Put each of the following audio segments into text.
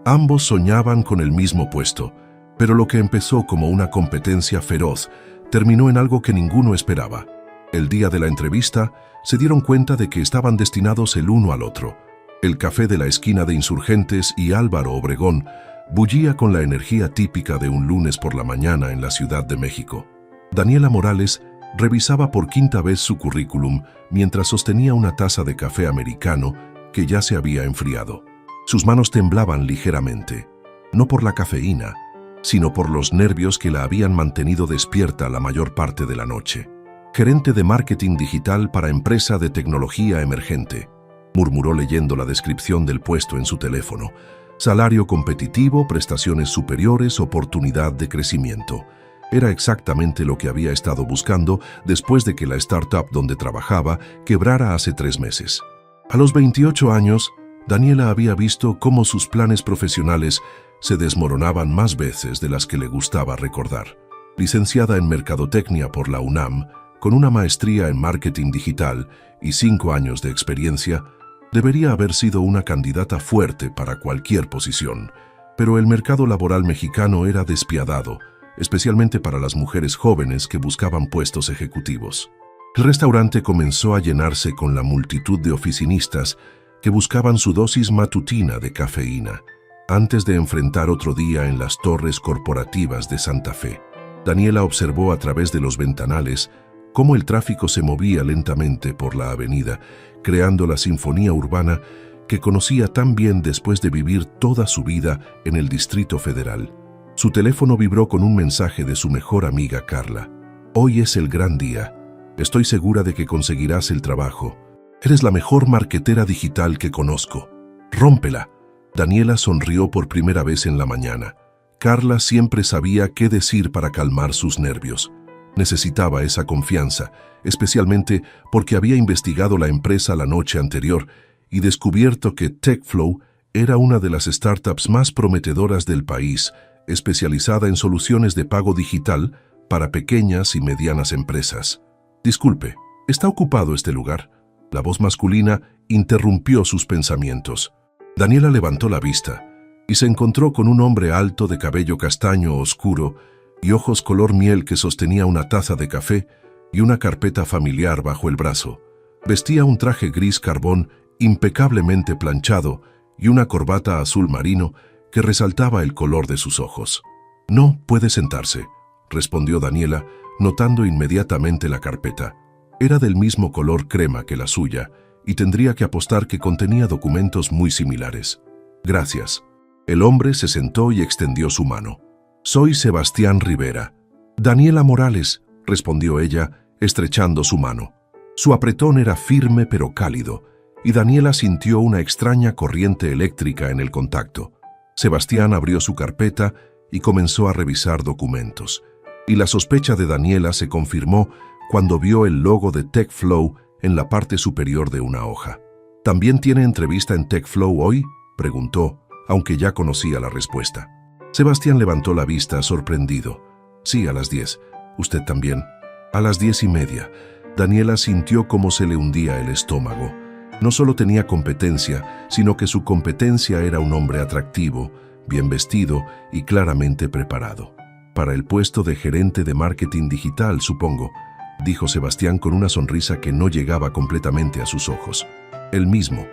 Ambos soñaban con el mismo puesto, pero lo que empezó como una competencia feroz terminó en algo que ninguno esperaba. El día de la entrevista, se dieron cuenta de que estaban destinados el uno al otro. El café de la esquina de Insurgentes y Álvaro Obregón bullía con la energía típica de un lunes por la mañana en la Ciudad de México. Daniela Morales revisaba por quinta vez su currículum mientras sostenía una taza de café americano que ya se había enfriado. Sus manos temblaban ligeramente, no por la cafeína, sino por los nervios que la habían mantenido despierta la mayor parte de la noche. Gerente de marketing digital para empresa de tecnología emergente, murmuró leyendo la descripción del puesto en su teléfono. Salario competitivo, prestaciones superiores, oportunidad de crecimiento. Era exactamente lo que había estado buscando después de que la startup donde trabajaba quebrara hace 3 meses. A los 28 años, Daniela había visto cómo sus planes profesionales se desmoronaban más veces de las que le gustaba recordar. Licenciada en Mercadotecnia por la UNAM, con una maestría en marketing digital y 5 años de experiencia, debería haber sido una candidata fuerte para cualquier posición. Pero el mercado laboral mexicano era despiadado, especialmente para las mujeres jóvenes que buscaban puestos ejecutivos. El restaurante comenzó a llenarse con la multitud de oficinistas que buscaban su dosis matutina de cafeína, antes de enfrentar otro día en las torres corporativas de Santa Fe. Daniela observó a través de los ventanales cómo el tráfico se movía lentamente por la avenida, creando la sinfonía urbana que conocía tan bien después de vivir toda su vida en el Distrito Federal. Su teléfono vibró con un mensaje de su mejor amiga Carla. Hoy es el gran día. Estoy segura de que conseguirás el trabajo. Eres la mejor marketera digital que conozco. ¡Rómpela! Daniela sonrió por primera vez en la mañana. Carla siempre sabía qué decir para calmar sus nervios. Necesitaba esa confianza, especialmente porque había investigado la empresa la noche anterior y descubierto que TechFlow era una de las startups más prometedoras del país, especializada en soluciones de pago digital para pequeñas y medianas empresas. Disculpe, ¿está ocupado este lugar? La voz masculina interrumpió sus pensamientos. Daniela levantó la vista y se encontró con un hombre alto de cabello castaño oscuro y ojos color miel que sostenía una taza de café y una carpeta familiar bajo el brazo. Vestía un traje gris carbón impecablemente planchado y una corbata azul marino que resaltaba el color de sus ojos. «No, puede sentarse», respondió Daniela, notando inmediatamente la carpeta. Era del mismo color crema que la suya y tendría que apostar que contenía documentos muy similares. «Gracias». El hombre se sentó y extendió su mano. «Soy Sebastián Rivera». «Daniela Morales», respondió ella, estrechando su mano. Su apretón era firme pero cálido, y Daniela sintió una extraña corriente eléctrica en el contacto. Sebastián abrió su carpeta y comenzó a revisar documentos. Y la sospecha de Daniela se confirmó cuando vio el logo de TechFlow en la parte superior de una hoja. «¿También tiene entrevista en TechFlow hoy?», preguntó, aunque ya conocía la respuesta. Sebastián levantó la vista sorprendido. «Sí, a las 10. ¿Usted también?» «A las 10:30. Daniela sintió cómo se le hundía el estómago. No solo tenía competencia, sino que su competencia era un hombre atractivo, bien vestido y claramente preparado. «Para el puesto de gerente de marketing digital, supongo», dijo Sebastián con una sonrisa que no llegaba completamente a sus ojos. «El mismo».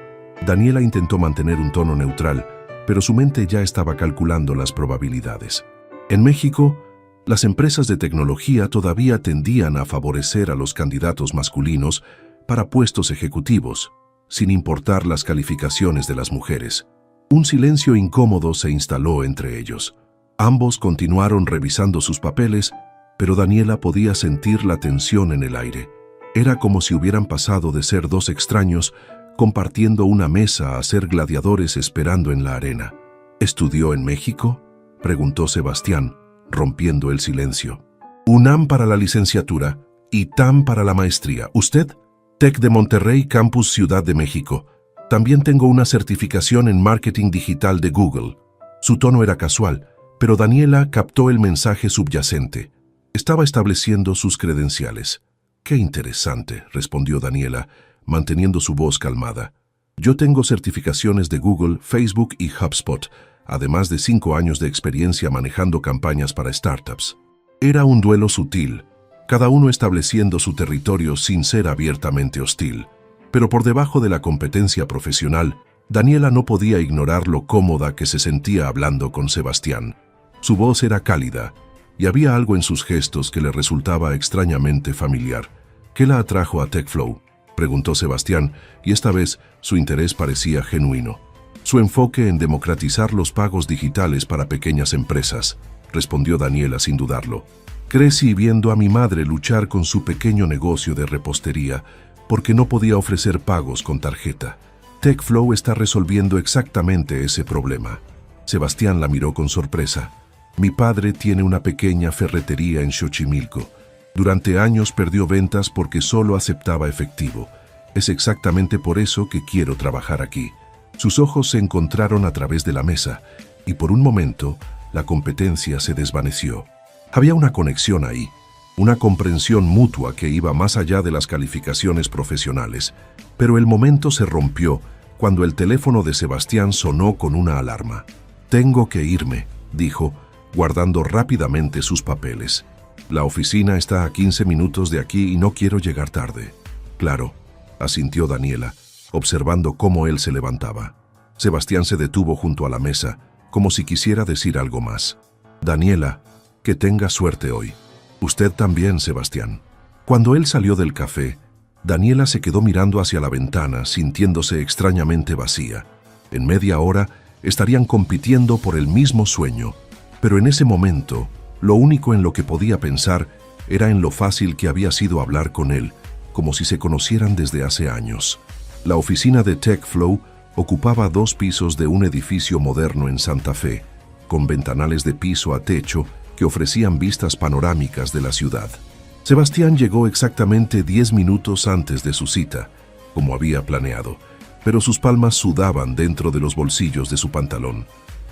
Daniela intentó mantener un tono neutral, pero su mente ya estaba calculando las probabilidades. En México, las empresas de tecnología todavía tendían a favorecer a los candidatos masculinos para puestos ejecutivos, sin importar las calificaciones de las mujeres. Un silencio incómodo se instaló entre ellos. Ambos continuaron revisando sus papeles, pero Daniela podía sentir la tensión en el aire. Era como si hubieran pasado de ser dos extraños compartiendo una mesa a ser gladiadores esperando en la arena. «¿Estudió en México?», preguntó Sebastián, rompiendo el silencio. «UNAM para la licenciatura y TAM para la maestría. ¿Usted?» «TEC de Monterrey, Campus Ciudad de México. También tengo una certificación en marketing digital de Google». Su tono era casual, pero Daniela captó el mensaje subyacente. Estaba estableciendo sus credenciales. «Qué interesante», respondió Daniela, manteniendo su voz calmada. «Yo tengo certificaciones de Google, Facebook y HubSpot, además de 5 años de experiencia manejando campañas para startups. Era un duelo sutil, cada uno estableciendo su territorio sin ser abiertamente hostil. Pero por debajo de la competencia profesional, Daniela no podía ignorar lo cómoda que se sentía hablando con Sebastián. Su voz era cálida, y había algo en sus gestos que le resultaba extrañamente familiar. ¿Qué la atrajo a TechFlow?, preguntó Sebastián, y esta vez su interés parecía genuino. Su enfoque en democratizar los pagos digitales para pequeñas empresas, respondió Daniela sin dudarlo. Crecí viendo a mi madre luchar con su pequeño negocio de repostería porque no podía ofrecer pagos con tarjeta. TechFlow está resolviendo exactamente ese problema. Sebastián la miró con sorpresa. Mi padre tiene una pequeña ferretería en Xochimilco. Durante años perdió ventas porque solo aceptaba efectivo. Es exactamente por eso que quiero trabajar aquí. Sus ojos se encontraron a través de la mesa y por un momento la competencia se desvaneció. Había una conexión ahí, una comprensión mutua que iba más allá de las calificaciones profesionales. Pero el momento se rompió cuando el teléfono de Sebastián sonó con una alarma. «Tengo que irme», dijo, guardando rápidamente sus papeles. «La oficina está a 15 minutos de aquí y no quiero llegar tarde». «Claro», asintió Daniela, observando cómo él se levantaba. Sebastián se detuvo junto a la mesa, como si quisiera decir algo más. «Daniela, que tenga suerte hoy». «Usted también, Sebastián». Cuando él salió del café, Daniela se quedó mirando hacia la ventana, sintiéndose extrañamente vacía. En media hora estarían compitiendo por el mismo sueño, pero en ese momento, lo único en lo que podía pensar era en lo fácil que había sido hablar con él, como si se conocieran desde hace años. La oficina de TechFlow ocupaba 2 pisos de un edificio moderno en Santa Fe, con ventanales de piso a techo que ofrecían vistas panorámicas de la ciudad. Sebastián llegó exactamente 10 minutos antes de su cita, como había planeado, pero sus palmas sudaban dentro de los bolsillos de su pantalón.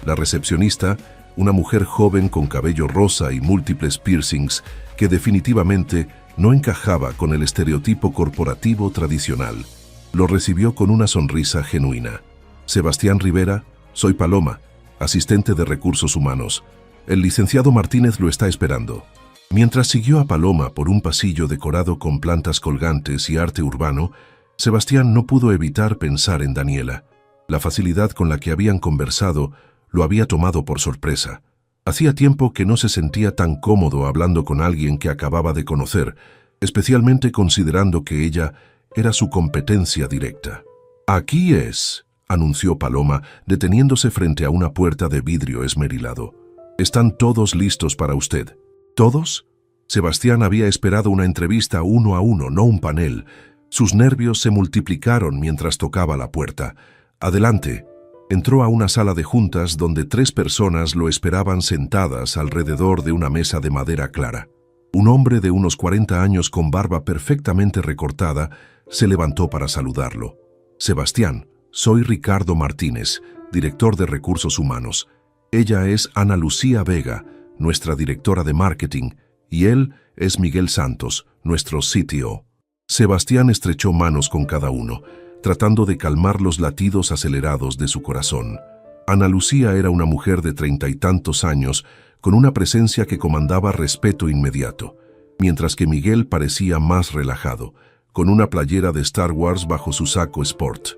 La recepcionista, una mujer joven con cabello rosa y múltiples piercings, que definitivamente no encajaba con el estereotipo corporativo tradicional, lo recibió con una sonrisa genuina. «Sebastián Rivera, soy Paloma, asistente de recursos humanos. El licenciado Martínez lo está esperando». Mientras siguió a Paloma por un pasillo decorado con plantas colgantes y arte urbano, Sebastián no pudo evitar pensar en Daniela. La facilidad con la que habían conversado lo había tomado por sorpresa. Hacía tiempo que no se sentía tan cómodo hablando con alguien que acababa de conocer, especialmente considerando que ella era su competencia directa. «Aquí es», anunció Paloma, deteniéndose frente a una puerta de vidrio esmerilado. «Están todos listos para usted». ¿Todos? Sebastián había esperado una entrevista 1 a 1, no un panel. Sus nervios se multiplicaron mientras tocaba la puerta. «Adelante». Entró a una sala de juntas donde 3 personas lo esperaban sentadas alrededor de una mesa de madera clara. Un hombre de unos 40 años con barba perfectamente recortada se levantó para saludarlo. «Sebastián, soy Ricardo Martínez, director de Recursos Humanos. Ella es Ana Lucía Vega, nuestra directora de marketing, y él es Miguel Santos, nuestro CTO». Sebastián estrechó manos con cada uno, tratando de calmar los latidos acelerados de su corazón. Ana Lucía era una mujer de 30 y tantos años, con una presencia que comandaba respeto inmediato, mientras que Miguel parecía más relajado, con una playera de Star Wars bajo su saco sport.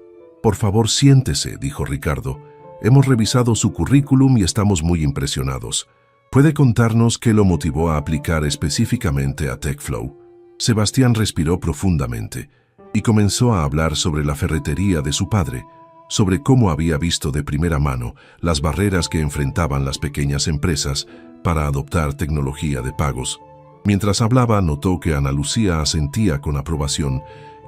«Por favor, siéntese», dijo Ricardo. «Hemos revisado su currículum y estamos muy impresionados. ¿Puede contarnos qué lo motivó a aplicar específicamente a TechFlow?» Sebastián respiró profundamente y comenzó a hablar sobre la ferretería de su padre, sobre cómo había visto de primera mano las barreras que enfrentaban las pequeñas empresas para adoptar tecnología de pagos. Mientras hablaba, notó que Ana Lucía asentía con aprobación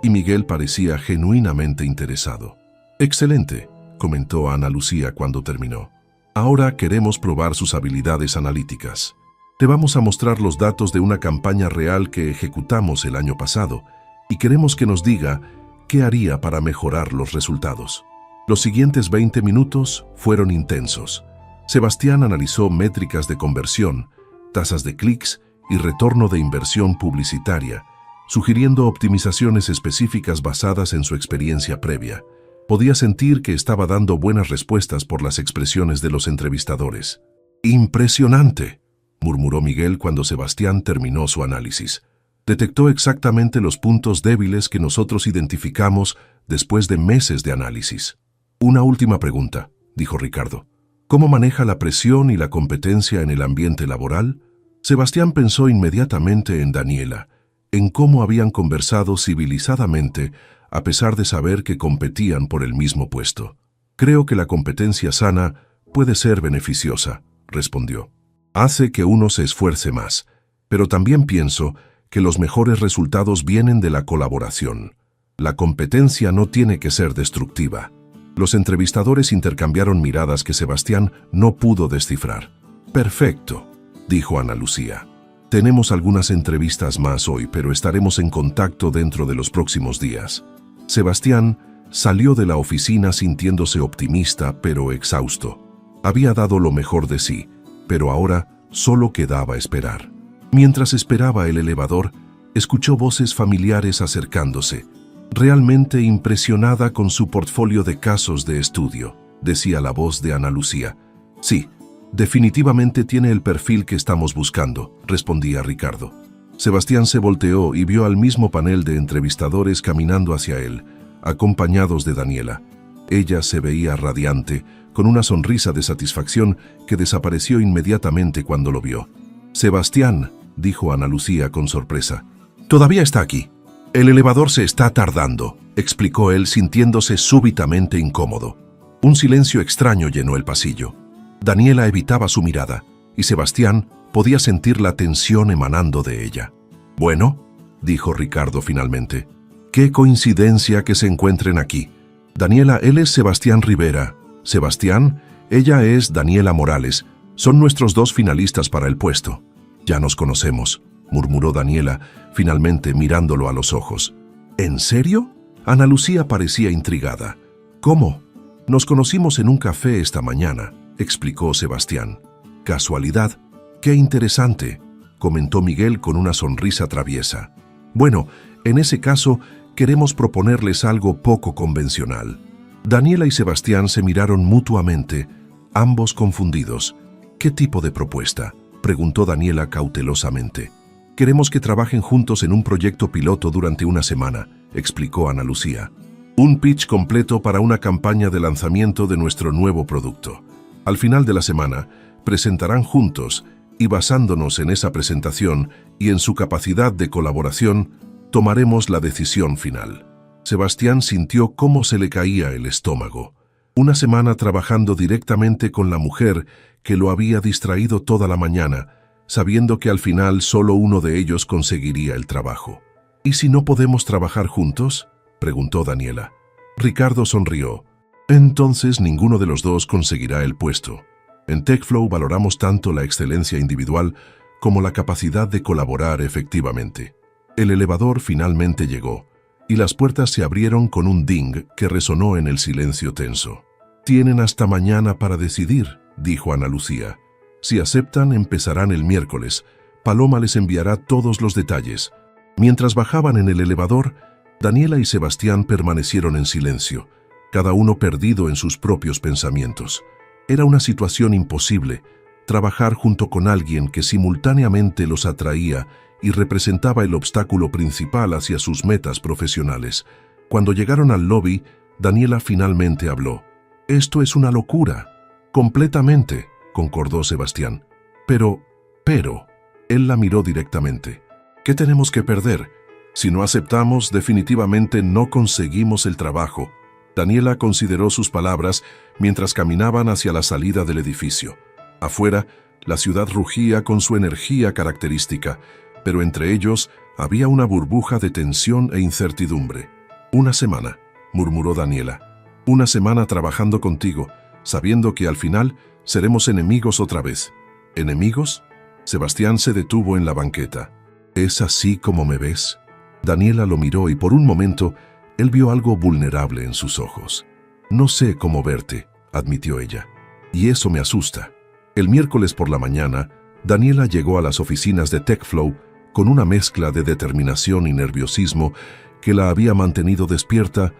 y Miguel parecía genuinamente interesado. «Excelente», comentó Ana Lucía cuando terminó. «Ahora queremos probar sus habilidades analíticas. Te vamos a mostrar los datos de una campaña real que ejecutamos el año pasado y queremos que nos diga qué haría para mejorar los resultados». Los siguientes 20 minutos fueron intensos. Sebastián analizó métricas de conversión, tasas de clics y retorno de inversión publicitaria, sugiriendo optimizaciones específicas basadas en su experiencia previa. Podía sentir que estaba dando buenas respuestas por las expresiones de los entrevistadores. «Impresionante», murmuró Miguel cuando Sebastián terminó su análisis. Detectó exactamente los puntos débiles que nosotros identificamos después de meses de análisis. «Una última pregunta», dijo Ricardo. «¿Cómo maneja la presión y la competencia en el ambiente laboral?» Sebastián pensó inmediatamente en Daniela, en cómo habían conversado civilizadamente a pesar de saber que competían por el mismo puesto. «Creo que la competencia sana puede ser beneficiosa», respondió. «Hace que uno se esfuerce más, pero también pienso que los mejores resultados vienen de la colaboración. La competencia no tiene que ser destructiva». Los entrevistadores intercambiaron miradas que Sebastián no pudo descifrar. «Perfecto», dijo Ana Lucía. «Tenemos algunas entrevistas más hoy, pero estaremos en contacto dentro de los próximos días». Sebastián salió de la oficina sintiéndose optimista pero exhausto. Había dado lo mejor de sí, pero ahora solo quedaba esperar. Mientras esperaba el elevador, escuchó voces familiares acercándose. «Realmente impresionada con su portfolio de casos de estudio», decía la voz de Ana Lucía. «Sí, definitivamente tiene el perfil que estamos buscando», respondía Ricardo. Sebastián se volteó y vio al mismo panel de entrevistadores caminando hacia él, acompañados de Daniela. Ella se veía radiante, con una sonrisa de satisfacción que desapareció inmediatamente cuando lo vio. «Sebastián», dijo Ana Lucía con sorpresa. «Todavía está aquí. El elevador se está tardando», explicó él sintiéndose súbitamente incómodo. Un silencio extraño llenó el pasillo. Daniela evitaba su mirada, y Sebastián podía sentir la tensión emanando de ella. «Bueno», dijo Ricardo finalmente, «qué coincidencia que se encuentren aquí. Daniela, él es Sebastián Rivera. Sebastián, ella es Daniela Morales. Son nuestros dos finalistas para el puesto». «Ya nos conocemos», murmuró Daniela, finalmente mirándolo a los ojos. «¿En serio?». Ana Lucía parecía intrigada. «¿Cómo?». «Nos conocimos en un café esta mañana», explicó Sebastián. «¿Casualidad? Qué interesante», comentó Miguel con una sonrisa traviesa. «Bueno, en ese caso, queremos proponerles algo poco convencional». Daniela y Sebastián se miraron mutuamente, ambos confundidos. «¿Qué tipo de propuesta?», preguntó Daniela cautelosamente. «Queremos que trabajen juntos en un proyecto piloto durante una semana», explicó Ana Lucía. «Un pitch completo para una campaña de lanzamiento de nuestro nuevo producto. Al final de la semana, presentarán juntos y basándonos en esa presentación y en su capacidad de colaboración, tomaremos la decisión final». Sebastián sintió cómo se le caía el estómago. Una semana trabajando directamente con la mujer que lo había distraído toda la mañana, sabiendo que al final solo uno de ellos conseguiría el trabajo. «¿Y si no podemos trabajar juntos?», preguntó Daniela. Ricardo sonrió. «Entonces ninguno de los dos conseguirá el puesto. En TechFlow valoramos tanto la excelencia individual como la capacidad de colaborar efectivamente». El elevador finalmente llegó, y las puertas se abrieron con un ding que resonó en el silencio tenso. «Tienen hasta mañana para decidir», dijo Ana Lucía. «Si aceptan, empezarán el miércoles. Paloma les enviará todos los detalles». Mientras bajaban en el elevador, Daniela y Sebastián permanecieron en silencio, cada uno perdido en sus propios pensamientos. Era una situación imposible, trabajar junto con alguien que simultáneamente los atraía y representaba el obstáculo principal hacia sus metas profesionales. Cuando llegaron al lobby, Daniela finalmente habló. «Esto es una locura». «Completamente», concordó Sebastián. Pero, él la miró directamente. «¿Qué tenemos que perder? Si no aceptamos, definitivamente no conseguimos el trabajo». Daniela consideró sus palabras mientras caminaban hacia la salida del edificio. Afuera, la ciudad rugía con su energía característica, pero entre ellos había una burbuja de tensión e incertidumbre. «Una semana», murmuró Daniela. «Una semana trabajando contigo, sabiendo que al final seremos enemigos otra vez». «¿Enemigos?». Sebastián se detuvo en la banqueta. «¿Es así como me ves?». Daniela lo miró y por un momento él vio algo vulnerable en sus ojos. «No sé cómo verte», admitió ella, «y eso me asusta». El miércoles por la mañana, Daniela llegó a las oficinas de TechFlow con una mezcla de determinación y nerviosismo que la había mantenido despierta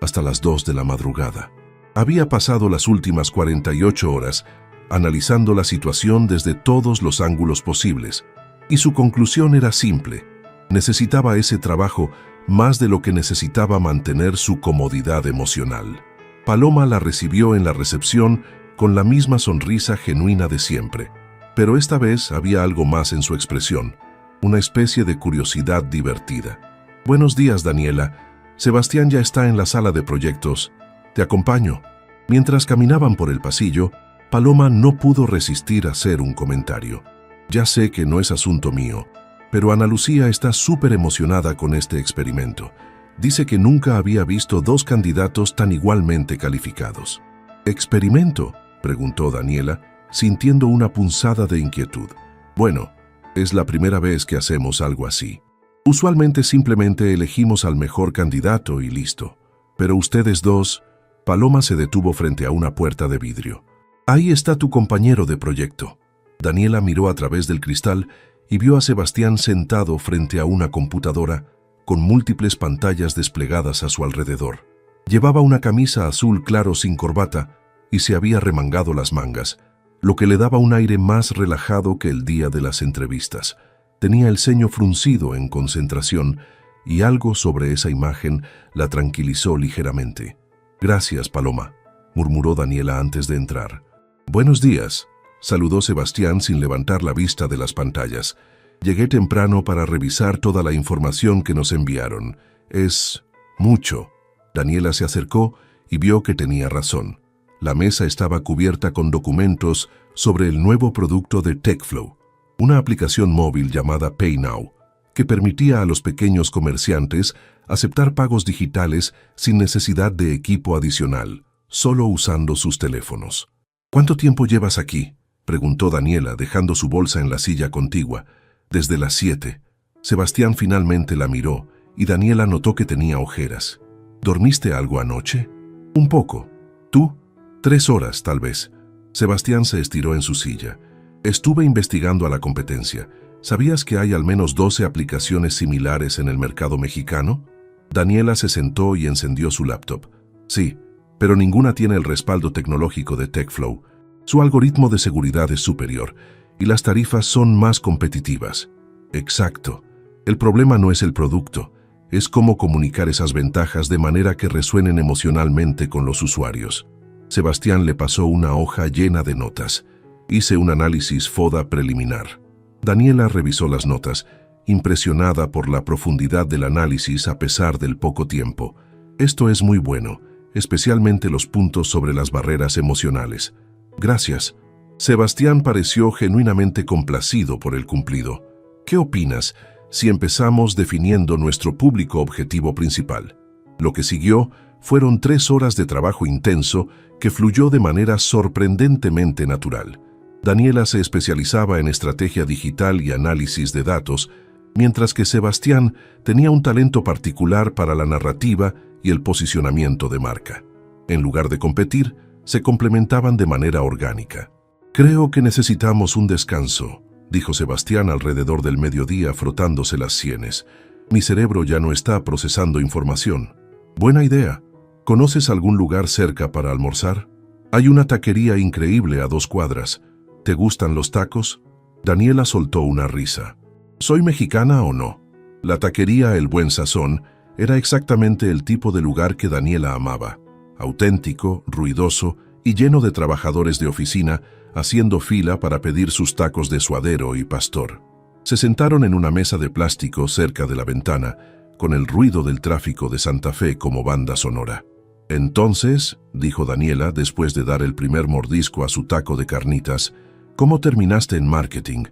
hasta las 2 de la madrugada. Había pasado las últimas 48 horas analizando la situación desde todos los ángulos posibles, y su conclusión era simple: necesitaba ese trabajo más de lo que necesitaba mantener su comodidad emocional. Paloma la recibió en la recepción con la misma sonrisa genuina de siempre, pero esta vez había algo más en su expresión, una especie de curiosidad divertida. «Buenos días, Daniela. Sebastián ya está en la sala de proyectos. Te acompaño». Mientras caminaban por el pasillo, Paloma no pudo resistir a hacer un comentario. «Ya sé que no es asunto mío, pero Ana Lucía está súper emocionada con este experimento. Dice que nunca había visto dos candidatos tan igualmente calificados». «¿Experimento?», preguntó Daniela, sintiendo una punzada de inquietud. «Bueno, es la primera vez que hacemos algo así. Usualmente simplemente elegimos al mejor candidato y listo. Pero ustedes dos...». Paloma se detuvo frente a una puerta de vidrio. «Ahí está tu compañero de proyecto». Daniela miró a través del cristal y vio a Sebastián sentado frente a una computadora con múltiples pantallas desplegadas a su alrededor. Llevaba una camisa azul claro sin corbata y se había remangado las mangas, lo que le daba un aire más relajado que el día de las entrevistas. Tenía el ceño fruncido en concentración y algo sobre esa imagen la tranquilizó ligeramente. «Gracias, Paloma», murmuró Daniela antes de entrar. «Buenos días», saludó Sebastián sin levantar la vista de las pantallas. «Llegué temprano para revisar toda la información que nos enviaron. Es mucho». Daniela se acercó y vio que tenía razón. La mesa estaba cubierta con documentos sobre el nuevo producto de TechFlow, una aplicación móvil llamada PayNow, que permitía a los pequeños comerciantes aceptar pagos digitales sin necesidad de equipo adicional, solo usando sus teléfonos. «¿Cuánto tiempo llevas aquí?», preguntó Daniela, dejando su bolsa en la silla contigua. «Desde las 7». Sebastián finalmente la miró y Daniela notó que tenía ojeras. «¿Dormiste algo anoche?». «Un poco». «¿Tú?». «3 horas, tal vez». Sebastián se estiró en su silla. «Estuve investigando a la competencia. ¿Sabías que hay al menos 12 aplicaciones similares en el mercado mexicano?». Daniela se sentó y encendió su laptop. «Sí, pero ninguna tiene el respaldo tecnológico de TechFlow. Su algoritmo de seguridad es superior y las tarifas son más competitivas». «Exacto. El problema no es el producto, es cómo comunicar esas ventajas de manera que resuenen emocionalmente con los usuarios». Sebastián le pasó una hoja llena de notas. «Hice un análisis FODA preliminar». Daniela revisó las notas, impresionada por la profundidad del análisis a pesar del poco tiempo. «Esto es muy bueno, especialmente los puntos sobre las barreras emocionales». «Gracias». Sebastián pareció genuinamente complacido por el cumplido. «¿Qué opinas si empezamos definiendo nuestro público objetivo principal?». Lo que siguió fueron 3 horas de trabajo intenso que fluyó de manera sorprendentemente natural. Daniela se especializaba en estrategia digital y análisis de datos, mientras que Sebastián tenía un talento particular para la narrativa y el posicionamiento de marca. En lugar de competir, se complementaban de manera orgánica. «Creo que necesitamos un descanso», dijo Sebastián alrededor del mediodía frotándose las sienes. «Mi cerebro ya no está procesando información». «Buena idea. ¿Conoces algún lugar cerca para almorzar? Hay una taquería increíble a 2 cuadras. ¿Te gustan los tacos?». Daniela soltó una risa. «¿Soy mexicana o no?». La taquería El Buen Sazón era exactamente el tipo de lugar que Daniela amaba. Auténtico, ruidoso y lleno de trabajadores de oficina haciendo fila para pedir sus tacos de suadero y pastor. Se sentaron en una mesa de plástico cerca de la ventana, con el ruido del tráfico de Santa Fe como banda sonora. «Entonces», dijo Daniela después de dar el primer mordisco a su taco de carnitas, «¿cómo terminaste en marketing?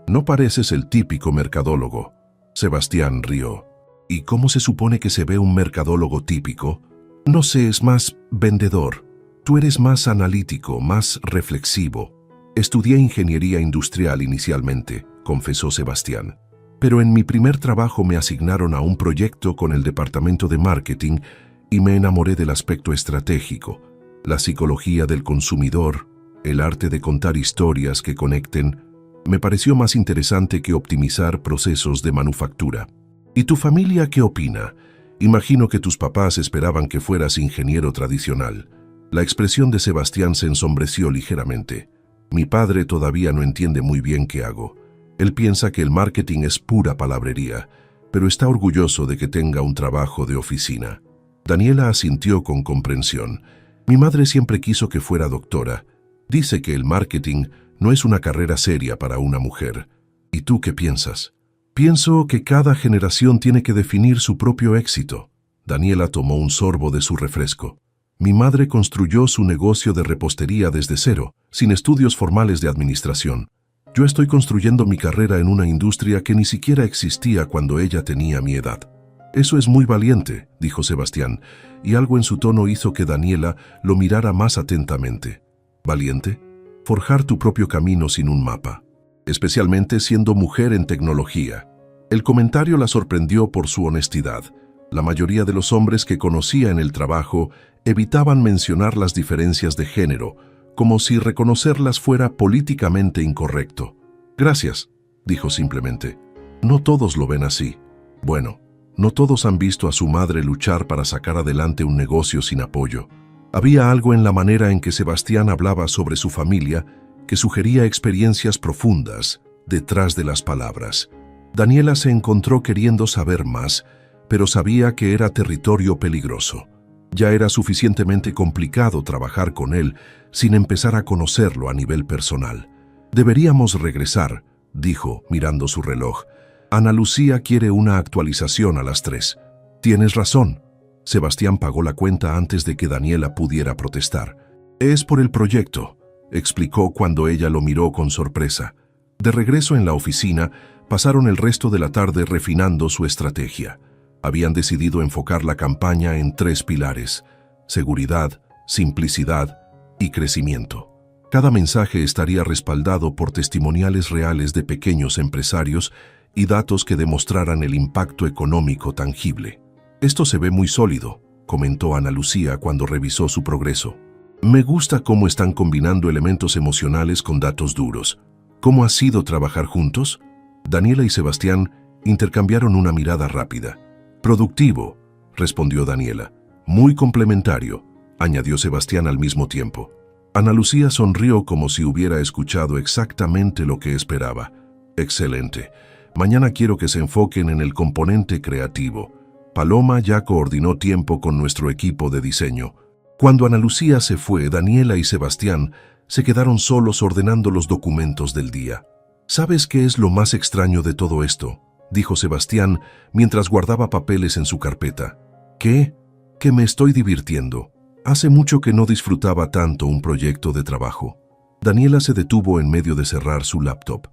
No pareces el típico mercadólogo». Sebastián rió. «¿Y cómo se supone que se ve un mercadólogo típico?». «No sé, es más vendedor. Tú eres más analítico, más reflexivo». «Estudié ingeniería industrial inicialmente», confesó Sebastián. «Pero en mi primer trabajo me asignaron a un proyecto con el departamento de marketing y me enamoré del aspecto estratégico, la psicología del consumidor, el arte de contar historias que conecten. Me pareció más interesante que optimizar procesos de manufactura». «¿Y tu familia qué opina? Imagino que tus papás esperaban que fueras ingeniero tradicional. La expresión de Sebastián se ensombreció ligeramente. Mi padre todavía no entiende muy bien qué hago. Él piensa que el marketing es pura palabrería, pero está orgulloso de que tenga un trabajo de oficina. Daniela asintió con comprensión. Mi madre siempre quiso que fuera doctora. Dice que el marketing no es una carrera seria para una mujer. ¿Y tú qué piensas? Pienso que cada generación tiene que definir su propio éxito. Daniela tomó un sorbo de su refresco. Mi madre construyó su negocio de repostería desde cero, sin estudios formales de administración. Yo estoy construyendo mi carrera en una industria que ni siquiera existía cuando ella tenía mi edad. Eso es muy valiente, dijo Sebastián, y algo en su tono hizo que Daniela lo mirara más atentamente. ¿Valiente? Forjar tu propio camino sin un mapa, especialmente siendo mujer en tecnología. El comentario la sorprendió por su honestidad. La mayoría de los hombres que conocía en el trabajo evitaban mencionar las diferencias de género, como si reconocerlas fuera políticamente incorrecto. Gracias, dijo simplemente. No todos lo ven así. Bueno, no todos han visto a su madre luchar para sacar adelante un negocio sin apoyo. Había algo en la manera en que Sebastián hablaba sobre su familia que sugería experiencias profundas detrás de las palabras. Daniela se encontró queriendo saber más, pero sabía que era territorio peligroso. Ya era suficientemente complicado trabajar con él sin empezar a conocerlo a nivel personal. Deberíamos regresar, dijo, mirando su reloj. Ana Lucía quiere una actualización a las 3. Tienes razón. Sebastián pagó la cuenta antes de que Daniela pudiera protestar. Es por el proyecto, explicó cuando ella lo miró con sorpresa. De regreso en la oficina, pasaron el resto de la tarde refinando su estrategia. Habían decidido enfocar la campaña en 3 pilares: seguridad, simplicidad y crecimiento. Cada mensaje estaría respaldado por testimoniales reales de pequeños empresarios y datos que demostraran el impacto económico tangible. Esto se ve muy sólido, comentó Ana Lucía cuando revisó su progreso. Me gusta cómo están combinando elementos emocionales con datos duros. ¿Cómo ha sido trabajar juntos? Daniela y Sebastián intercambiaron una mirada rápida. Productivo, respondió Daniela. Muy complementario, añadió Sebastián al mismo tiempo. Ana Lucía sonrió como si hubiera escuchado exactamente lo que esperaba. Excelente. Mañana quiero que se enfoquen en el componente creativo. Paloma ya coordinó tiempo con nuestro equipo de diseño. Cuando Ana Lucía se fue, Daniela y Sebastián se quedaron solos ordenando los documentos del día. ¿Sabes qué es lo más extraño de todo esto?, dijo Sebastián mientras guardaba papeles en su carpeta. ¿Qué? Que me estoy divirtiendo. Hace mucho que no disfrutaba tanto un proyecto de trabajo. Daniela se detuvo en medio de cerrar su laptop.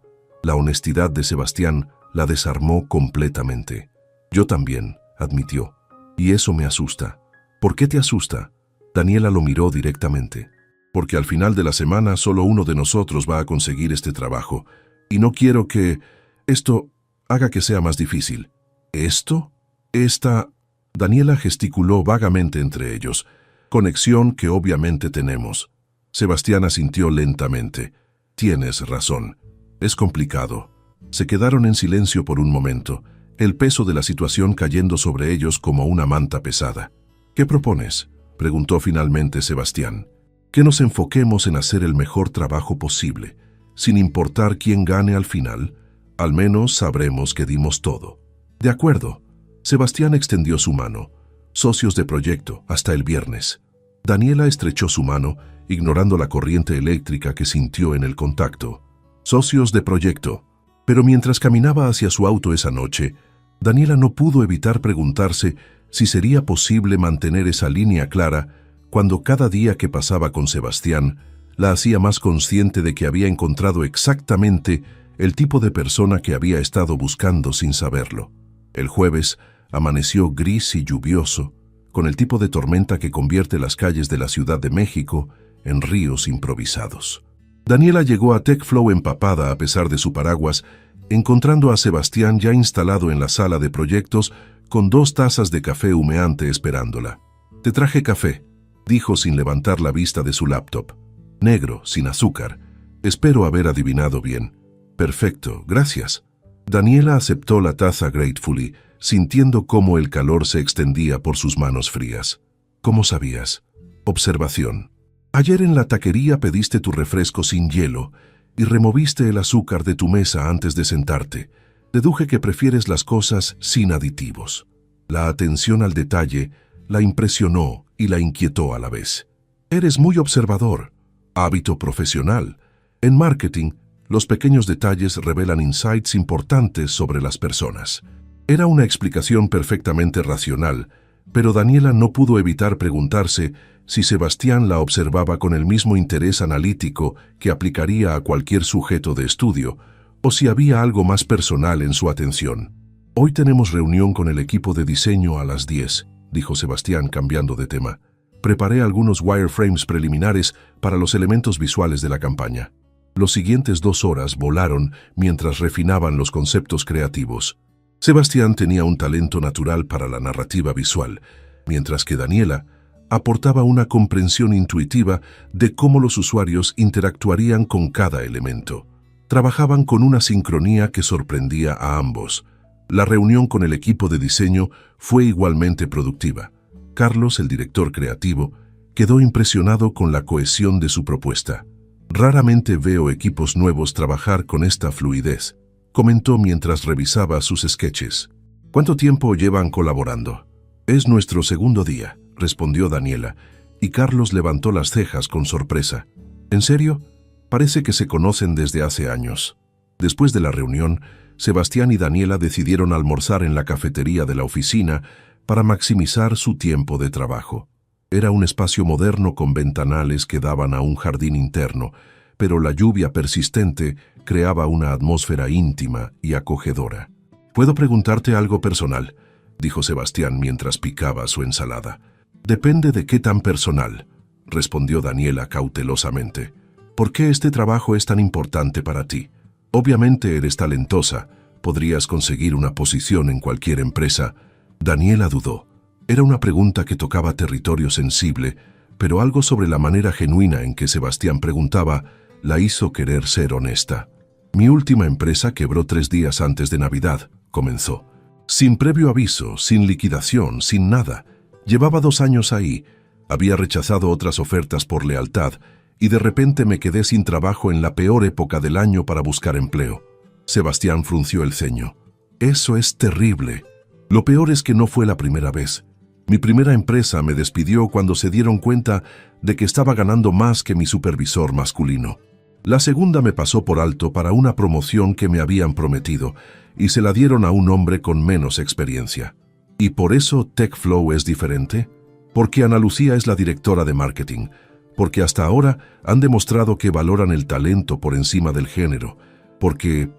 La honestidad de Sebastián la desarmó completamente. Yo también, admitió. Y eso me asusta. ¿Por qué te asusta? Daniela lo miró directamente. Porque al final de la semana solo uno de nosotros va a conseguir este trabajo. Y no quiero que esto haga que sea más difícil. ¿Esto? Esta... Daniela gesticuló vagamente entre ellos. Conexión que obviamente tenemos. Sebastián asintió lentamente. Tienes razón. Es complicado. Se quedaron en silencio por un momento, el peso de la situación cayendo sobre ellos como una manta pesada. ¿Qué propones?, preguntó finalmente Sebastián. Que nos enfoquemos en hacer el mejor trabajo posible, sin importar quién gane al final. Al menos sabremos que dimos todo. De acuerdo. Sebastián extendió su mano. Socios de proyecto, hasta el viernes. Daniela estrechó su mano, ignorando la corriente eléctrica que sintió en el contacto. Socios de proyecto. Pero mientras caminaba hacia su auto esa noche, Daniela no pudo evitar preguntarse si sería posible mantener esa línea clara cuando cada día que pasaba con Sebastián la hacía más consciente de que había encontrado exactamente el tipo de persona que había estado buscando sin saberlo. El jueves amaneció gris y lluvioso, con el tipo de tormenta que convierte las calles de la Ciudad de México en ríos improvisados. Daniela llegó a TechFlow empapada a pesar de su paraguas, encontrando a Sebastián ya instalado en la sala de proyectos con 2 tazas de café humeante esperándola. «Te traje café», dijo sin levantar la vista de su laptop. «Negro, sin azúcar. Espero haber adivinado bien». «Perfecto, gracias». Daniela aceptó la taza gratefully, sintiendo cómo el calor se extendía por sus manos frías. ¿Cómo sabías? Observación. Ayer en la taquería pediste tu refresco sin hielo y removiste el azúcar de tu mesa antes de sentarte. Deduje que prefieres las cosas sin aditivos. La atención al detalle la impresionó y la inquietó a la vez. Eres muy observador. Hábito profesional. En marketing, los pequeños detalles revelan insights importantes sobre las personas. Era una explicación perfectamente racional, pero Daniela no pudo evitar preguntarse si Sebastián la observaba con el mismo interés analítico que aplicaría a cualquier sujeto de estudio, o si había algo más personal en su atención. Hoy tenemos reunión con el equipo de diseño a las 10, dijo Sebastián cambiando de tema. Preparé algunos wireframes preliminares para los elementos visuales de la campaña. Los siguientes 2 horas volaron mientras refinaban los conceptos creativos. Sebastián tenía un talento natural para la narrativa visual, mientras que Daniela aportaba una comprensión intuitiva de cómo los usuarios interactuarían con cada elemento. Trabajaban con una sincronía que sorprendía a ambos. La reunión con el equipo de diseño fue igualmente productiva. Carlos, el director creativo, quedó impresionado con la cohesión de su propuesta. Raramente veo equipos nuevos trabajar con esta fluidez, comentó mientras revisaba sus sketches. ¿Cuánto tiempo llevan colaborando? Es nuestro segundo día, respondió Daniela, y Carlos levantó las cejas con sorpresa. ¿En serio? Parece que se conocen desde hace años. Después de la reunión, Sebastián y Daniela decidieron almorzar en la cafetería de la oficina para maximizar su tiempo de trabajo. Era un espacio moderno con ventanales que daban a un jardín interno, pero la lluvia persistente creaba una atmósfera íntima y acogedora. «¿Puedo preguntarte algo personal?», dijo Sebastián mientras picaba su ensalada. «Depende de qué tan personal», respondió Daniela cautelosamente. «¿Por qué este trabajo es tan importante para ti? Obviamente eres talentosa, podrías conseguir una posición en cualquier empresa». Daniela dudó. Era una pregunta que tocaba territorio sensible, pero algo sobre la manera genuina en que Sebastián preguntaba la hizo querer ser honesta. «Mi última empresa quebró 3 días antes de Navidad», comenzó. «Sin previo aviso, sin liquidación, sin nada. Llevaba 2 años ahí. Había rechazado otras ofertas por lealtad y de repente me quedé sin trabajo en la peor época del año para buscar empleo». Sebastián frunció el ceño. «Eso es terrible. Lo peor es que no fue la primera vez. Mi primera empresa me despidió cuando se dieron cuenta de que estaba ganando más que mi supervisor masculino. La segunda me pasó por alto para una promoción que me habían prometido y se la dieron a un hombre con menos experiencia. ¿Y por eso TechFlow es diferente? Porque Ana Lucía es la directora de marketing. Porque hasta ahora han demostrado que valoran el talento por encima del género. Porque...»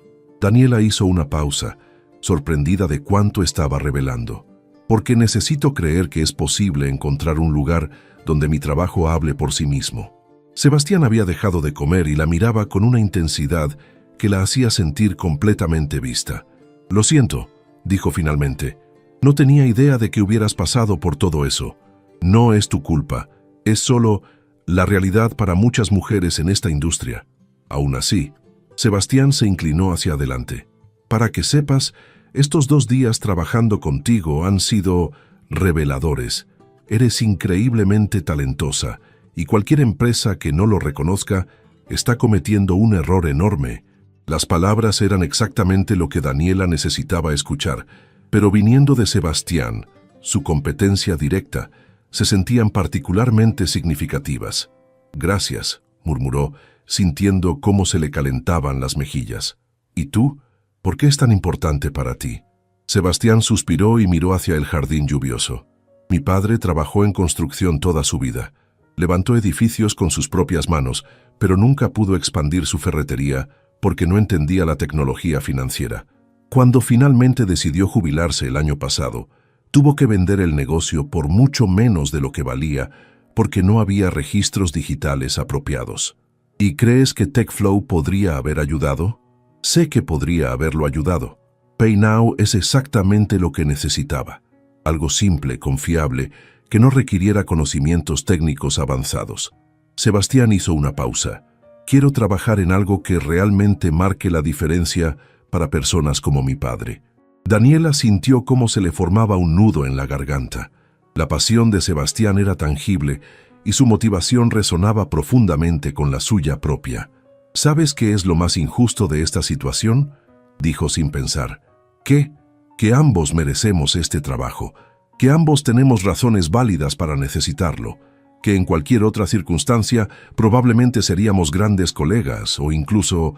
Daniela hizo una pausa, sorprendida de cuánto estaba revelando. «Porque necesito creer que es posible encontrar un lugar donde mi trabajo hable por sí mismo». Sebastián había dejado de comer y la miraba con una intensidad que la hacía sentir completamente vista. «Lo siento», dijo finalmente. «No tenía idea de que hubieras pasado por todo eso. No es tu culpa, es solo la realidad para muchas mujeres en esta industria». Aún así, Sebastián se inclinó hacia adelante. «Para que sepas, estos 2 días trabajando contigo han sido reveladores. Eres increíblemente talentosa y cualquier empresa que no lo reconozca está cometiendo un error enorme». Las palabras eran exactamente lo que Daniela necesitaba escuchar, pero viniendo de Sebastián, su competencia directa, se sentían particularmente significativas. «Gracias», murmuró, sintiendo cómo se le calentaban las mejillas. «¿Y tú? ¿Por qué es tan importante para ti?». Sebastián suspiró y miró hacia el jardín lluvioso. «Mi padre trabajó en construcción toda su vida. Levantó edificios con sus propias manos, pero nunca pudo expandir su ferretería porque no entendía la tecnología financiera. Cuando finalmente decidió jubilarse el año pasado, tuvo que vender el negocio por mucho menos de lo que valía porque no había registros digitales apropiados. ¿Y crees que TechFlow podría haber ayudado?». «Sé que podría haberlo ayudado. PayNow es exactamente lo que necesitaba. Algo simple, confiable, que no requiriera conocimientos técnicos avanzados». Sebastián hizo una pausa. «Quiero trabajar en algo que realmente marque la diferencia para personas como mi padre. Daniela sintió cómo se le formaba un nudo en la garganta. La pasión de Sebastián era tangible y su motivación resonaba profundamente con la suya propia. ¿Sabes qué es lo más injusto de esta situación?, dijo sin pensar. ¿Qué? Que ambos merecemos este trabajo, que ambos tenemos razones válidas para necesitarlo, que en cualquier otra circunstancia probablemente seríamos grandes colegas o incluso...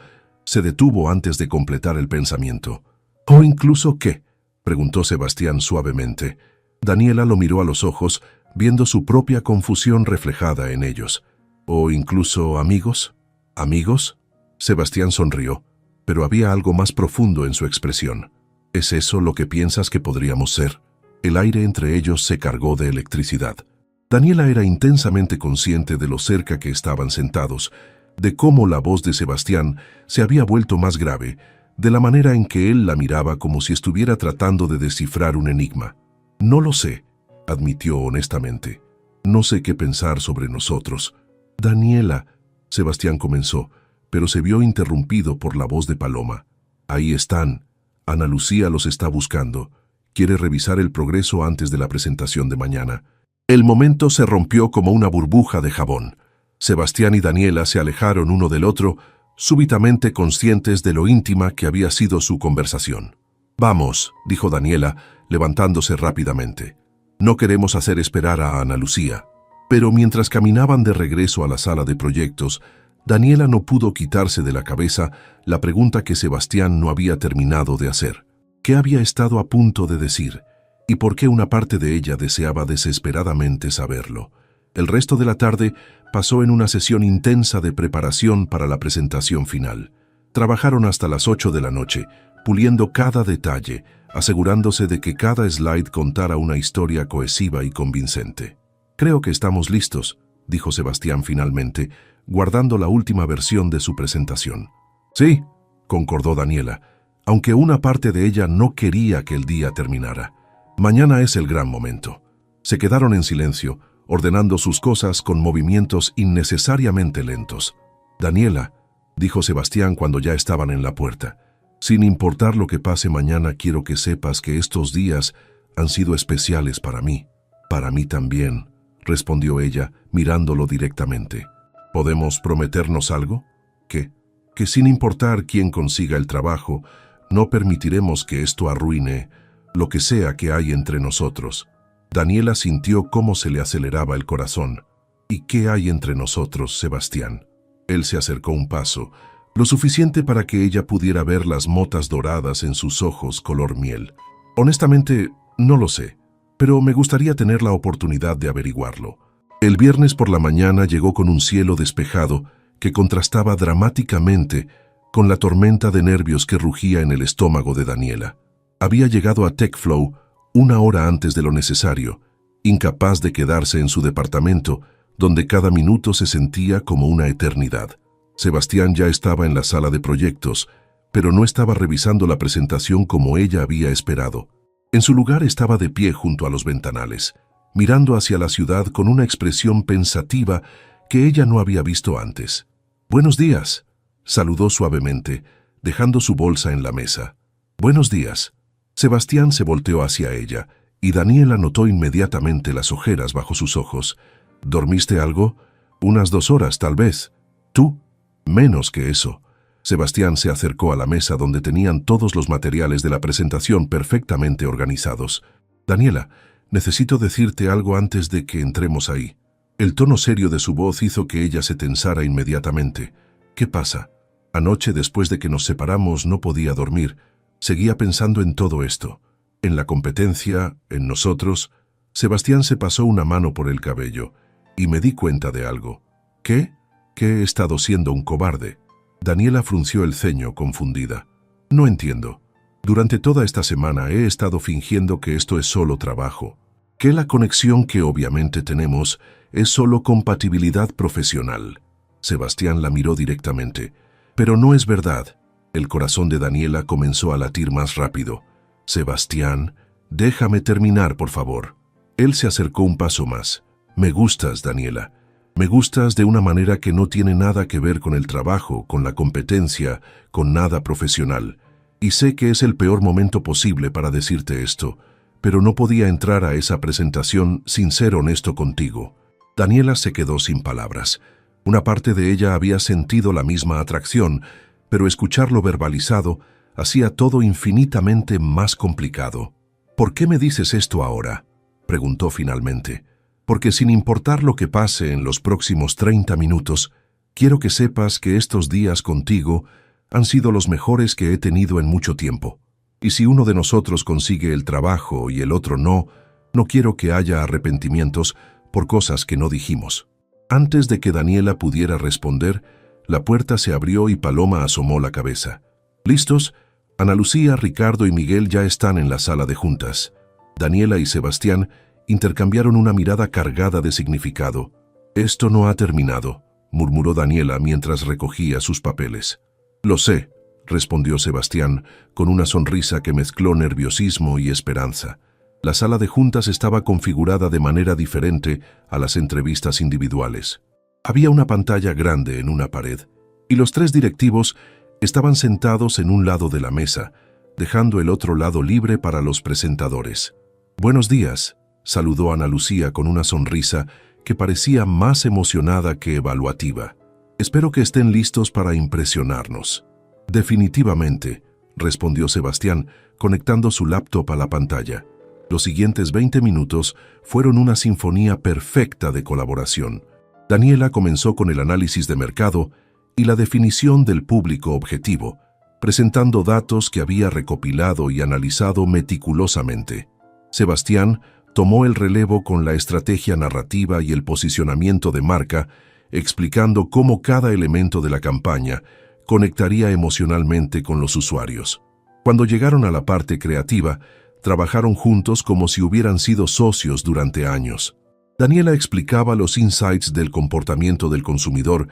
Se detuvo antes de completar el pensamiento. ¿O incluso qué?, preguntó Sebastián suavemente. Daniela lo miró a los ojos, viendo su propia confusión reflejada en ellos. ¿O incluso amigos? ¿Amigos? Sebastián sonrió, pero había algo más profundo en su expresión. ¿Es eso lo que piensas que podríamos ser? El aire entre ellos se cargó de electricidad. Daniela era intensamente consciente de lo cerca que estaban sentados, de cómo la voz de Sebastián se había vuelto más grave, de la manera en que él la miraba como si estuviera tratando de descifrar un enigma. No lo sé, admitió honestamente. No sé qué pensar sobre nosotros. Daniela, Sebastián comenzó, pero se vio interrumpido por la voz de Paloma. Ahí están. Ana Lucía los está buscando. Quiere revisar el progreso antes de la presentación de mañana. El momento se rompió como una burbuja de jabón. Sebastián y Daniela se alejaron uno del otro, súbitamente conscientes de lo íntima que había sido su conversación. «Vamos», dijo Daniela, levantándose rápidamente. «No queremos hacer esperar a Ana Lucía». Pero mientras caminaban de regreso a la sala de proyectos, Daniela no pudo quitarse de la cabeza la pregunta que Sebastián no había terminado de hacer. ¿Qué había estado a punto de decir? ¿Y por qué una parte de ella deseaba desesperadamente saberlo? El resto de la tarde pasó en una sesión intensa de preparación para la presentación final. Trabajaron hasta las 8 de la noche, puliendo cada detalle, asegurándose de que cada slide contara una historia cohesiva y convincente. «Creo que estamos listos», dijo Sebastián finalmente, guardando la última versión de su presentación. «Sí», concordó Daniela, aunque una parte de ella no quería que el día terminara. «Mañana es el gran momento». Se quedaron en silencio, ordenando sus cosas con movimientos innecesariamente lentos. «Daniela», dijo Sebastián cuando ya estaban en la puerta, «sin importar lo que pase mañana, quiero que sepas que estos días han sido especiales para mí». «Para mí también», respondió ella, mirándolo directamente. «¿Podemos prometernos algo? Que sin importar quién consiga el trabajo, no permitiremos que esto arruine lo que sea que hay entre nosotros». Daniela sintió cómo se le aceleraba el corazón. «¿Y qué hay entre nosotros, Sebastián?». Él se acercó un paso, lo suficiente para que ella pudiera ver las motas doradas en sus ojos color miel. «Honestamente, no lo sé, pero me gustaría tener la oportunidad de averiguarlo». El viernes por la mañana llegó con un cielo despejado que contrastaba dramáticamente con la tormenta de nervios que rugía en el estómago de Daniela. Había llegado a TechFlow 1 hora antes de lo necesario, incapaz de quedarse en su departamento, donde cada minuto se sentía como una eternidad. Sebastián ya estaba en la sala de proyectos, pero no estaba revisando la presentación como ella había esperado. En su lugar estaba de pie junto a los ventanales, mirando hacia la ciudad con una expresión pensativa que ella no había visto antes. «Buenos días», saludó suavemente, dejando su bolsa en la mesa. «Buenos días». Sebastián se volteó hacia ella, y Daniela notó inmediatamente las ojeras bajo sus ojos. «¿Dormiste algo? Unas 2 horas, tal vez». «¿Tú?» «Menos que eso». Sebastián se acercó a la mesa donde tenían todos los materiales de la presentación perfectamente organizados. «Daniela, necesito decirte algo antes de que entremos ahí». El tono serio de su voz hizo que ella se tensara inmediatamente. «¿Qué pasa? Anoche, después de que nos separamos, no podía dormir. Seguía pensando en todo esto, en la competencia, en nosotros». Sebastián se pasó una mano por el cabello y me di cuenta de algo. «¿Qué? Que he estado siendo un cobarde». Daniela frunció el ceño, confundida. «No entiendo. Durante toda esta semana he estado fingiendo que esto es solo trabajo, que la conexión que obviamente tenemos es solo compatibilidad profesional». Sebastián la miró directamente. «Pero no es verdad». El corazón de Daniela comenzó a latir más rápido. «Sebastián, déjame terminar, por favor». Él se acercó un paso más. «Me gustas, Daniela. Me gustas de una manera que no tiene nada que ver con el trabajo, con la competencia, con nada profesional. Y sé que es el peor momento posible para decirte esto, pero no podía entrar a esa presentación sin ser honesto contigo. Daniela se quedó sin palabras. Una parte de ella había sentido la misma atracción, pero escucharlo verbalizado hacía todo infinitamente más complicado. ¿Por qué me dices esto ahora?, preguntó finalmente. Porque sin importar lo que pase en los próximos 30 minutos, quiero que sepas que estos días contigo han sido los mejores que he tenido en mucho tiempo. Y si uno de nosotros consigue el trabajo y el otro no, no quiero que haya arrepentimientos por cosas que no dijimos. Antes de que Daniela pudiera responder, la puerta se abrió y Paloma asomó la cabeza. ¿Listos? Ana Lucía, Ricardo y Miguel ya están en la sala de juntas. Daniela y Sebastián intercambiaron una mirada cargada de significado. Esto no ha terminado, murmuró Daniela mientras recogía sus papeles. Lo sé, respondió Sebastián, con una sonrisa que mezcló nerviosismo y esperanza. La sala de juntas estaba configurada de manera diferente a las entrevistas individuales. Había una pantalla grande en una pared, y los 3 directivos estaban sentados en un lado de la mesa, dejando el otro lado libre para los presentadores. «Buenos días», saludó Ana Lucía con una sonrisa que parecía más emocionada que evaluativa. «Espero que estén listos para impresionarnos». «Definitivamente», respondió Sebastián, conectando su laptop a la pantalla. Los siguientes 20 minutos fueron una sinfonía perfecta de colaboración. Daniela comenzó con el análisis de mercado y la definición del público objetivo, presentando datos que había recopilado y analizado meticulosamente. Sebastián tomó el relevo con la estrategia narrativa y el posicionamiento de marca, explicando cómo cada elemento de la campaña conectaría emocionalmente con los usuarios. Cuando llegaron a la parte creativa, trabajaron juntos como si hubieran sido socios durante años. Daniela explicaba los insights del comportamiento del consumidor,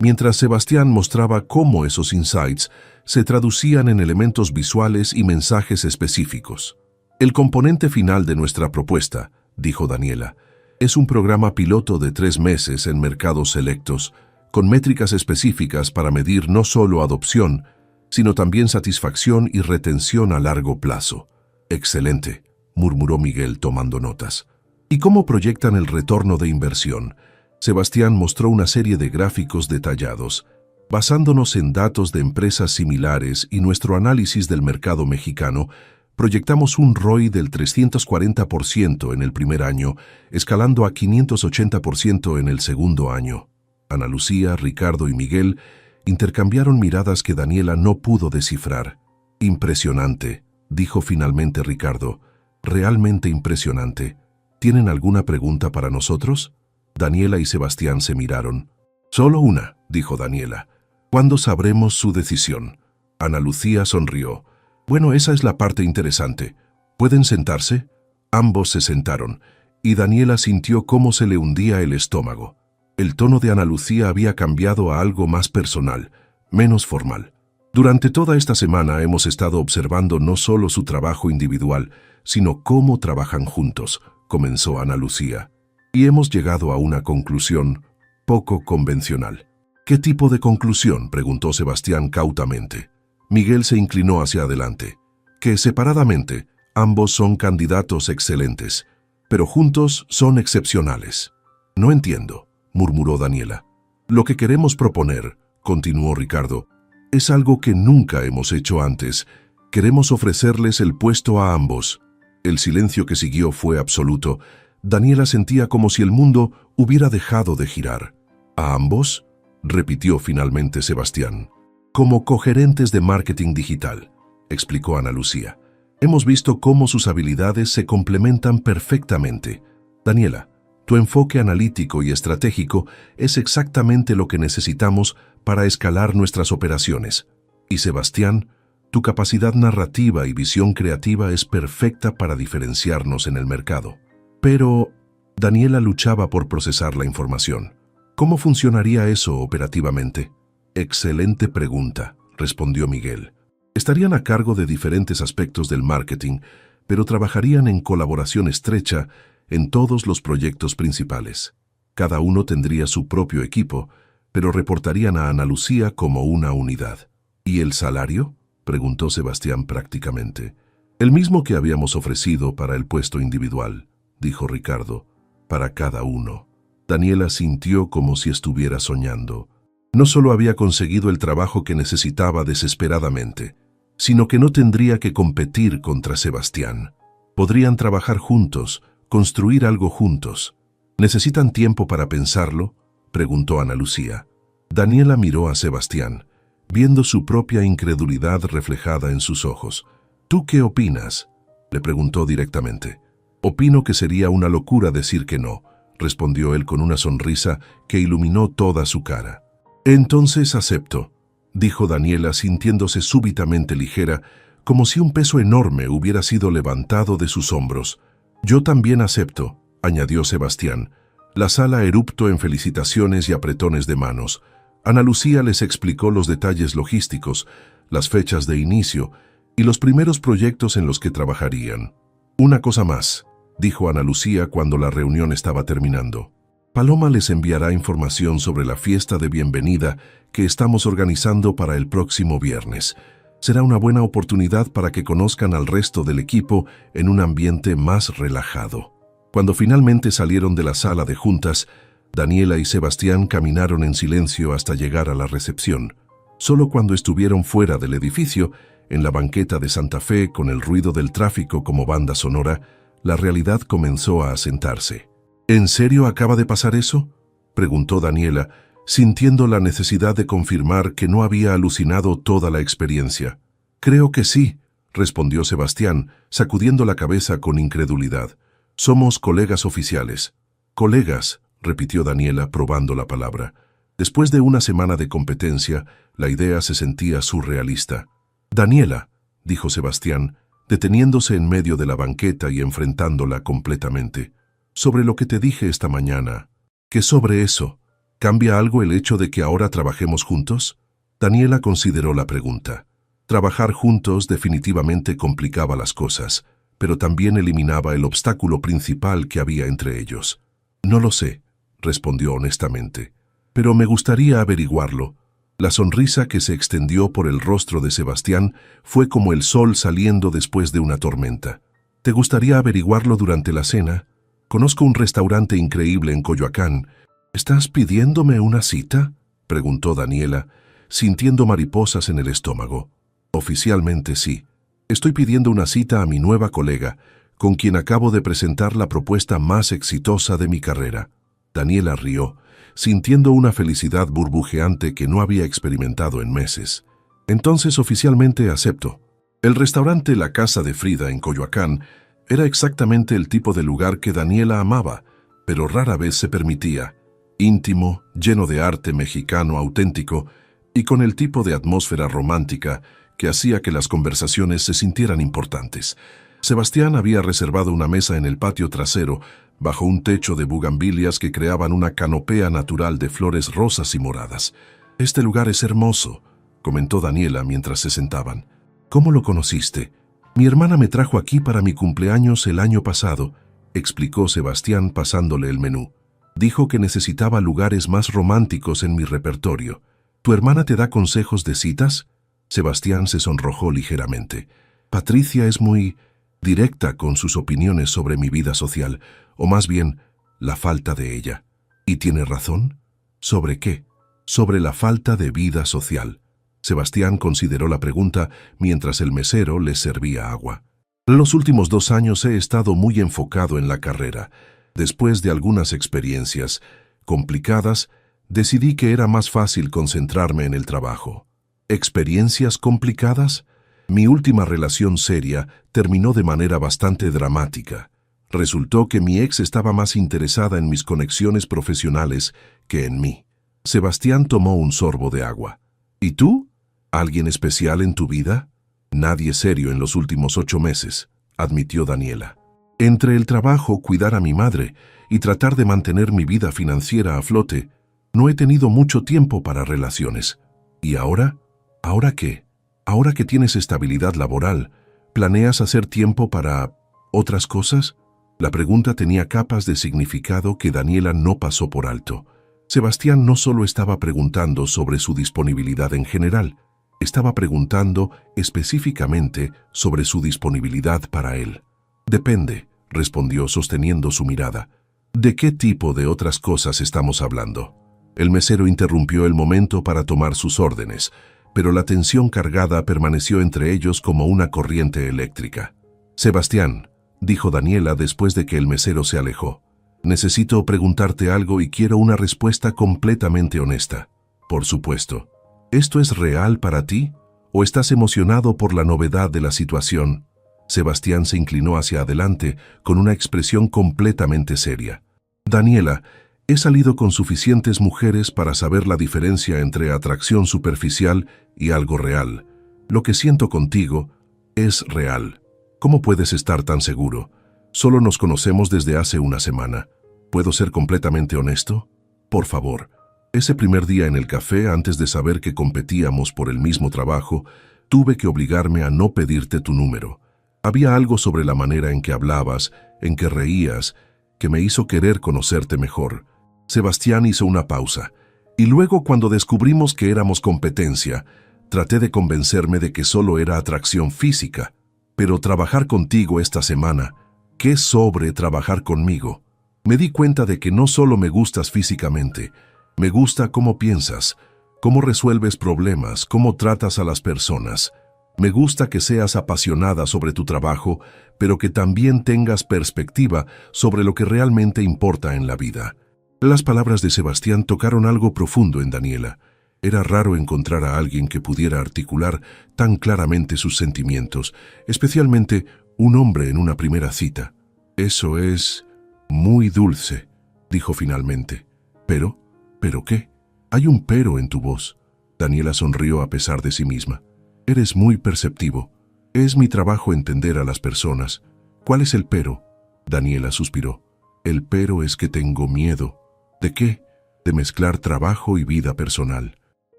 mientras Sebastián mostraba cómo esos insights se traducían en elementos visuales y mensajes específicos. El componente final de nuestra propuesta, dijo Daniela, es un programa piloto de 3 meses en mercados selectos, con métricas específicas para medir no solo adopción, sino también satisfacción y retención a largo plazo. «Excelente», murmuró Miguel tomando notas. «¿Y cómo proyectan el retorno de inversión?». Sebastián mostró una serie de gráficos detallados. Basándonos en datos de empresas similares y nuestro análisis del mercado mexicano, proyectamos un ROI del 340% en el primer año, escalando a 580% en el segundo año. Ana Lucía, Ricardo y Miguel intercambiaron miradas que Daniela no pudo descifrar. «Impresionante», dijo finalmente Ricardo. «Realmente impresionante. ¿Tienen alguna pregunta para nosotros?». Daniela y Sebastián se miraron. «Solo una», dijo Daniela. «¿Cuándo sabremos su decisión?». Ana Lucía sonrió. «Bueno, esa es la parte interesante. ¿Pueden sentarse?». Ambos se sentaron, y Daniela sintió cómo se le hundía el estómago. El tono de Ana Lucía había cambiado a algo más personal, menos formal. «Durante toda esta semana hemos estado observando no solo su trabajo individual, sino cómo trabajan juntos», comenzó Ana Lucía. «Y hemos llegado a una conclusión poco convencional». «¿Qué tipo de conclusión?», preguntó Sebastián cautamente. Miguel se inclinó hacia adelante. «Que separadamente ambos son candidatos excelentes, pero juntos son excepcionales». «No entiendo», murmuró Daniela. «Lo que queremos proponer», continuó Ricardo, «es algo que nunca hemos hecho antes. Queremos ofrecerles el puesto a ambos». El silencio que siguió fue absoluto. Daniela sentía como si el mundo hubiera dejado de girar. «¿A ambos?», repitió finalmente Sebastián. «Como cogerentes de marketing digital», explicó Ana Lucía. «Hemos visto cómo sus habilidades se complementan perfectamente. Daniela, tu enfoque analítico y estratégico es exactamente lo que necesitamos para escalar nuestras operaciones. Y Sebastián, tu capacidad narrativa y visión creativa es perfecta para diferenciarnos en el mercado». Pero Daniela luchaba por procesar la información. «¿Cómo funcionaría eso operativamente?». «Excelente pregunta», respondió Miguel. «Estarían a cargo de diferentes aspectos del marketing, pero trabajarían en colaboración estrecha en todos los proyectos principales. Cada uno tendría su propio equipo, pero reportarían a Ana Lucía como una unidad». «¿Y el salario?», preguntó Sebastián prácticamente. El mismo que habíamos ofrecido para el puesto individual, dijo Ricardo, para cada uno. Daniela sintió como si estuviera soñando. No solo había conseguido el trabajo que necesitaba desesperadamente, sino que no tendría que competir contra Sebastián. Podrían trabajar juntos, construir algo juntos. ¿Necesitan tiempo para pensarlo?, preguntó Ana Lucía. Daniela miró a Sebastián, viendo su propia incredulidad reflejada en sus ojos. ¿Tú qué opinas?, le preguntó directamente. Opino que sería una locura decir que no, respondió él con una sonrisa que iluminó toda su cara. Entonces acepto, dijo Daniela sintiéndose súbitamente ligera, como si un peso enorme hubiera sido levantado de sus hombros. Yo también acepto, añadió Sebastián. La sala eruptó en felicitaciones y apretones de manos. Ana Lucía les explicó los detalles logísticos, las fechas de inicio y los primeros proyectos en los que trabajarían. Una cosa más, dijo Ana Lucía cuando la reunión estaba terminando. Paloma les enviará información sobre la fiesta de bienvenida que estamos organizando para el próximo viernes. Será una buena oportunidad para que conozcan al resto del equipo en un ambiente más relajado. Cuando finalmente salieron de la sala de juntas, Daniela y Sebastián caminaron en silencio hasta llegar a la recepción. Solo cuando estuvieron fuera del edificio, en la banqueta de Santa Fe con el ruido del tráfico como banda sonora, la realidad comenzó a asentarse. ¿En serio acaba de pasar eso?, preguntó Daniela, sintiendo la necesidad de confirmar que no había alucinado toda la experiencia. Creo que sí, respondió Sebastián, sacudiendo la cabeza con incredulidad. Somos colegas oficiales. Colegas, repitió Daniela probando la palabra. Después de una semana de competencia, la idea se sentía surrealista. Daniela, dijo Sebastián, deteniéndose en medio de la banqueta y enfrentándola completamente. Sobre lo que te dije esta mañana. ¿Qué sobre eso? ¿Cambia algo el hecho de que ahora trabajemos juntos? Daniela consideró la pregunta. Trabajar juntos definitivamente complicaba las cosas, pero también eliminaba el obstáculo principal que había entre ellos. No lo sé, respondió honestamente, pero me gustaría averiguarlo. La sonrisa que se extendió por el rostro de Sebastián fue como el sol saliendo después de una tormenta. ¿Te gustaría averiguarlo durante la cena? Conozco un restaurante increíble en Coyoacán. ¿Estás pidiéndome una cita?, preguntó Daniela, sintiendo mariposas en el estómago. Oficialmente sí. Estoy pidiendo una cita a mi nueva colega, con quien acabo de presentar la propuesta más exitosa de mi carrera. Daniela rió, sintiendo una felicidad burbujeante que no había experimentado en meses. Entonces oficialmente acepto. El restaurante La Casa de Frida en Coyoacán era exactamente el tipo de lugar que Daniela amaba, pero rara vez se permitía. Íntimo, lleno de arte mexicano auténtico y con el tipo de atmósfera romántica que hacía que las conversaciones se sintieran importantes. Sebastián había reservado una mesa en el patio trasero, bajo un techo de bugambilias que creaban una canopea natural de flores rosas y moradas. «Este lugar es hermoso», comentó Daniela mientras se sentaban. «¿Cómo lo conociste?» «Mi hermana me trajo aquí para mi cumpleaños el año pasado», explicó Sebastián pasándole el menú. «Dijo que necesitaba lugares más románticos en mi repertorio. ¿Tu hermana te da consejos de citas?» Sebastián se sonrojó ligeramente. «Patricia es muy directa con sus opiniones sobre mi vida social, o más bien, la falta de ella. ¿Y tiene razón? ¿Sobre qué? Sobre la falta de vida social». Sebastián consideró la pregunta mientras el mesero les servía agua. «Los últimos 2 años he estado muy enfocado en la carrera. Después de algunas experiencias complicadas, decidí que era más fácil concentrarme en el trabajo». ¿Experiencias complicadas? Mi última relación seria terminó de manera bastante dramática. Resultó que mi ex estaba más interesada en mis conexiones profesionales que en mí. Sebastián tomó un sorbo de agua. ¿Y tú? ¿Alguien especial en tu vida? Nadie serio en los últimos 8 meses, admitió Daniela. Entre el trabajo, cuidar a mi madre y tratar de mantener mi vida financiera a flote, no he tenido mucho tiempo para relaciones. ¿Y ahora? ¿Ahora qué? Ahora que tienes estabilidad laboral, ¿planeas hacer tiempo para otras cosas? La pregunta tenía capas de significado que Daniela no pasó por alto. Sebastián no solo estaba preguntando sobre su disponibilidad en general, Estaba preguntando específicamente sobre su disponibilidad para él. Depende, respondió sosteniendo su mirada. ¿De qué tipo de otras cosas estamos hablando? El mesero interrumpió el momento para tomar sus órdenes, pero la tensión cargada permaneció entre ellos como una corriente eléctrica. Sebastián, dijo Daniela después de que el mesero se alejó. Necesito preguntarte algo y quiero una respuesta completamente honesta. Por supuesto. ¿Esto es real para ti? ¿O estás emocionado por la novedad de la situación? Sebastián se inclinó hacia adelante con una expresión completamente seria. Daniela, he salido con suficientes mujeres para saber la diferencia entre atracción superficial y algo real. Lo que siento contigo es real. ¿Cómo puedes estar tan seguro? Solo nos conocemos desde hace una semana. ¿Puedo ser completamente honesto? Por favor. Ese primer día en el café, antes de saber que competíamos por el mismo trabajo, tuve que obligarme a no pedirte tu número. Había algo sobre la manera en que hablabas, en que reías, que me hizo querer conocerte mejor. Sebastián hizo una pausa, y luego cuando descubrimos que éramos competencia, traté de convencerme de que solo era atracción física. Pero trabajar contigo esta semana, ¿qué sobre trabajar conmigo? Me di cuenta de que no solo me gustas físicamente, me gusta cómo piensas, cómo resuelves problemas, cómo tratas a las personas. Me gusta que seas apasionada sobre tu trabajo, pero que también tengas perspectiva sobre lo que realmente importa en la vida. Las palabras de Sebastián tocaron algo profundo en Daniela. Era raro encontrar a alguien que pudiera articular tan claramente sus sentimientos, especialmente un hombre en una primera cita. Eso es muy dulce, dijo finalmente. ¿Pero qué? Hay un pero en tu voz. Daniela sonrió a pesar de sí misma. Eres muy perceptivo. Es mi trabajo entender a las personas. ¿Cuál es el pero? Daniela suspiró. El pero es que tengo miedo. ¿De qué? De mezclar trabajo y vida personal.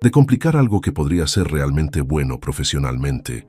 De complicar algo que podría ser realmente bueno profesionalmente.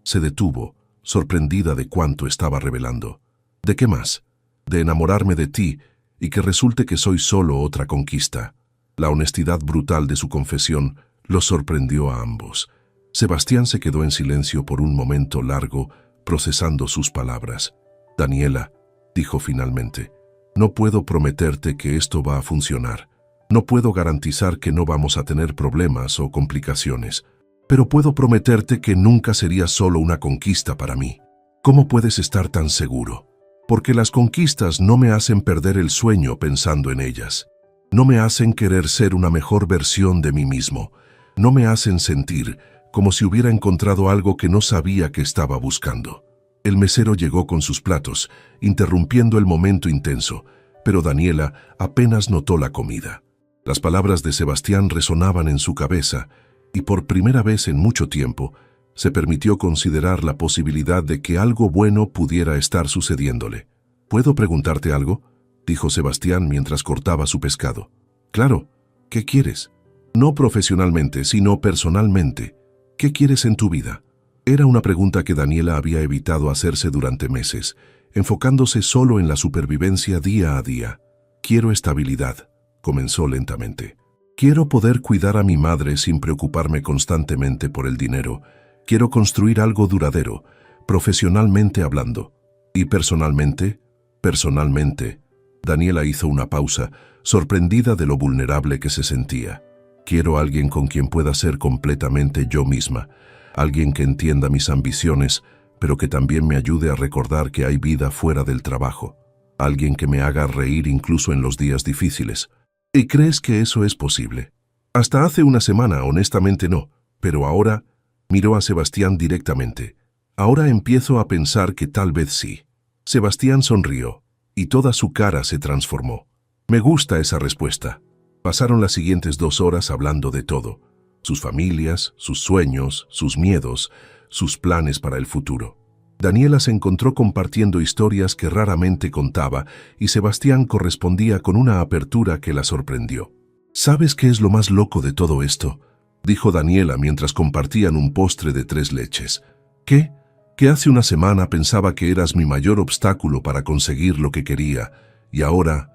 Se detuvo, sorprendida de cuánto estaba revelando. ¿De qué más? De enamorarme de ti y que resulte que soy solo otra conquista. La honestidad brutal de su confesión los sorprendió a ambos. Sebastián se quedó en silencio por un momento largo, procesando sus palabras. Daniela, dijo finalmente, no puedo prometerte que esto va a funcionar. No puedo garantizar que no vamos a tener problemas o complicaciones, pero puedo prometerte que nunca sería solo una conquista para mí. ¿Cómo puedes estar tan seguro? Porque las conquistas no me hacen perder el sueño pensando en ellas. No me hacen querer ser una mejor versión de mí mismo. No me hacen sentir como si hubiera encontrado algo que no sabía que estaba buscando. El mesero llegó con sus platos, interrumpiendo el momento intenso, pero Daniela apenas notó la comida. Las palabras de Sebastián resonaban en su cabeza y por primera vez en mucho tiempo se permitió considerar la posibilidad de que algo bueno pudiera estar sucediéndole. ¿Puedo preguntarte algo?, dijo Sebastián mientras cortaba su pescado. Claro, ¿qué quieres? No profesionalmente, sino personalmente. ¿Qué quieres en tu vida? Era una pregunta que Daniela había evitado hacerse durante meses, enfocándose solo en la supervivencia día a día. Quiero estabilidad, comenzó lentamente. Quiero poder cuidar a mi madre sin preocuparme constantemente por el dinero. Quiero construir algo duradero, profesionalmente hablando. ¿Y personalmente? Personalmente. Daniela hizo una pausa, sorprendida de lo vulnerable que se sentía. Quiero a alguien con quien pueda ser completamente yo misma, alguien que entienda mis ambiciones, pero que también me ayude a recordar que hay vida fuera del trabajo. Alguien que me haga reír incluso en los días difíciles. ¿Y crees que eso es posible? Hasta hace una semana, honestamente no, pero ahora... Miró a Sebastián directamente. Ahora empiezo a pensar que tal vez sí. Sebastián sonrió, y toda su cara se transformó. Me gusta esa respuesta. Pasaron las siguientes 2 horas hablando de todo. Sus familias, sus sueños, sus miedos, sus planes para el futuro. Daniela se encontró compartiendo historias que raramente contaba, y Sebastián correspondía con una apertura que la sorprendió. ¿Sabes qué es lo más loco de todo esto?, dijo Daniela mientras compartían un postre de 3 leches. ¿Qué? Que hace una semana pensaba que eras mi mayor obstáculo para conseguir lo que quería, y ahora...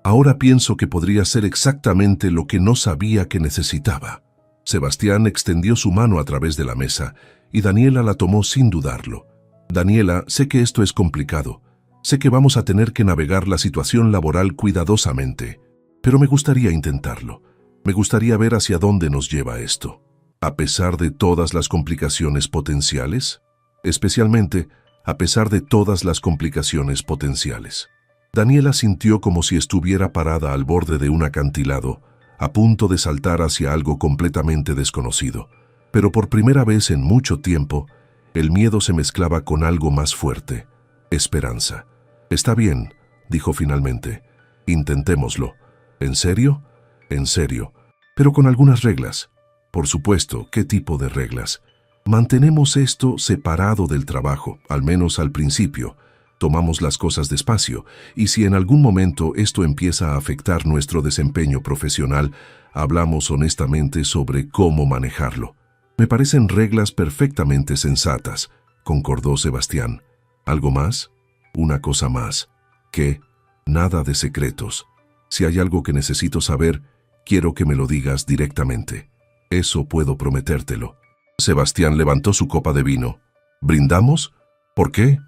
Ahora pienso que podría ser exactamente lo que no sabía que necesitaba. Sebastián extendió su mano a través de la mesa y Daniela la tomó sin dudarlo. Daniela, sé que esto es complicado. Sé que vamos a tener que navegar la situación laboral cuidadosamente, pero me gustaría intentarlo. Me gustaría ver hacia dónde nos lleva esto. A pesar de todas las complicaciones potenciales, especialmente a pesar de todas las complicaciones potenciales. Daniela sintió como si estuviera parada al borde de un acantilado, a punto de saltar hacia algo completamente desconocido. Pero por primera vez en mucho tiempo, el miedo se mezclaba con algo más fuerte: esperanza. Está bien, dijo finalmente. Intentémoslo. ¿En serio? En serio. Pero con algunas reglas. Por supuesto, ¿qué tipo de reglas? Mantenemos esto separado del trabajo, al menos al principio. Tomamos las cosas despacio, y si en algún momento esto empieza a afectar nuestro desempeño profesional, hablamos honestamente sobre cómo manejarlo. Me parecen reglas perfectamente sensatas, concordó Sebastián. ¿Algo más? Una cosa más. ¿Qué? Nada de secretos. Si hay algo que necesito saber, quiero que me lo digas directamente. Eso puedo prometértelo. Sebastián levantó su copa de vino. ¿Brindamos? ¿Por qué?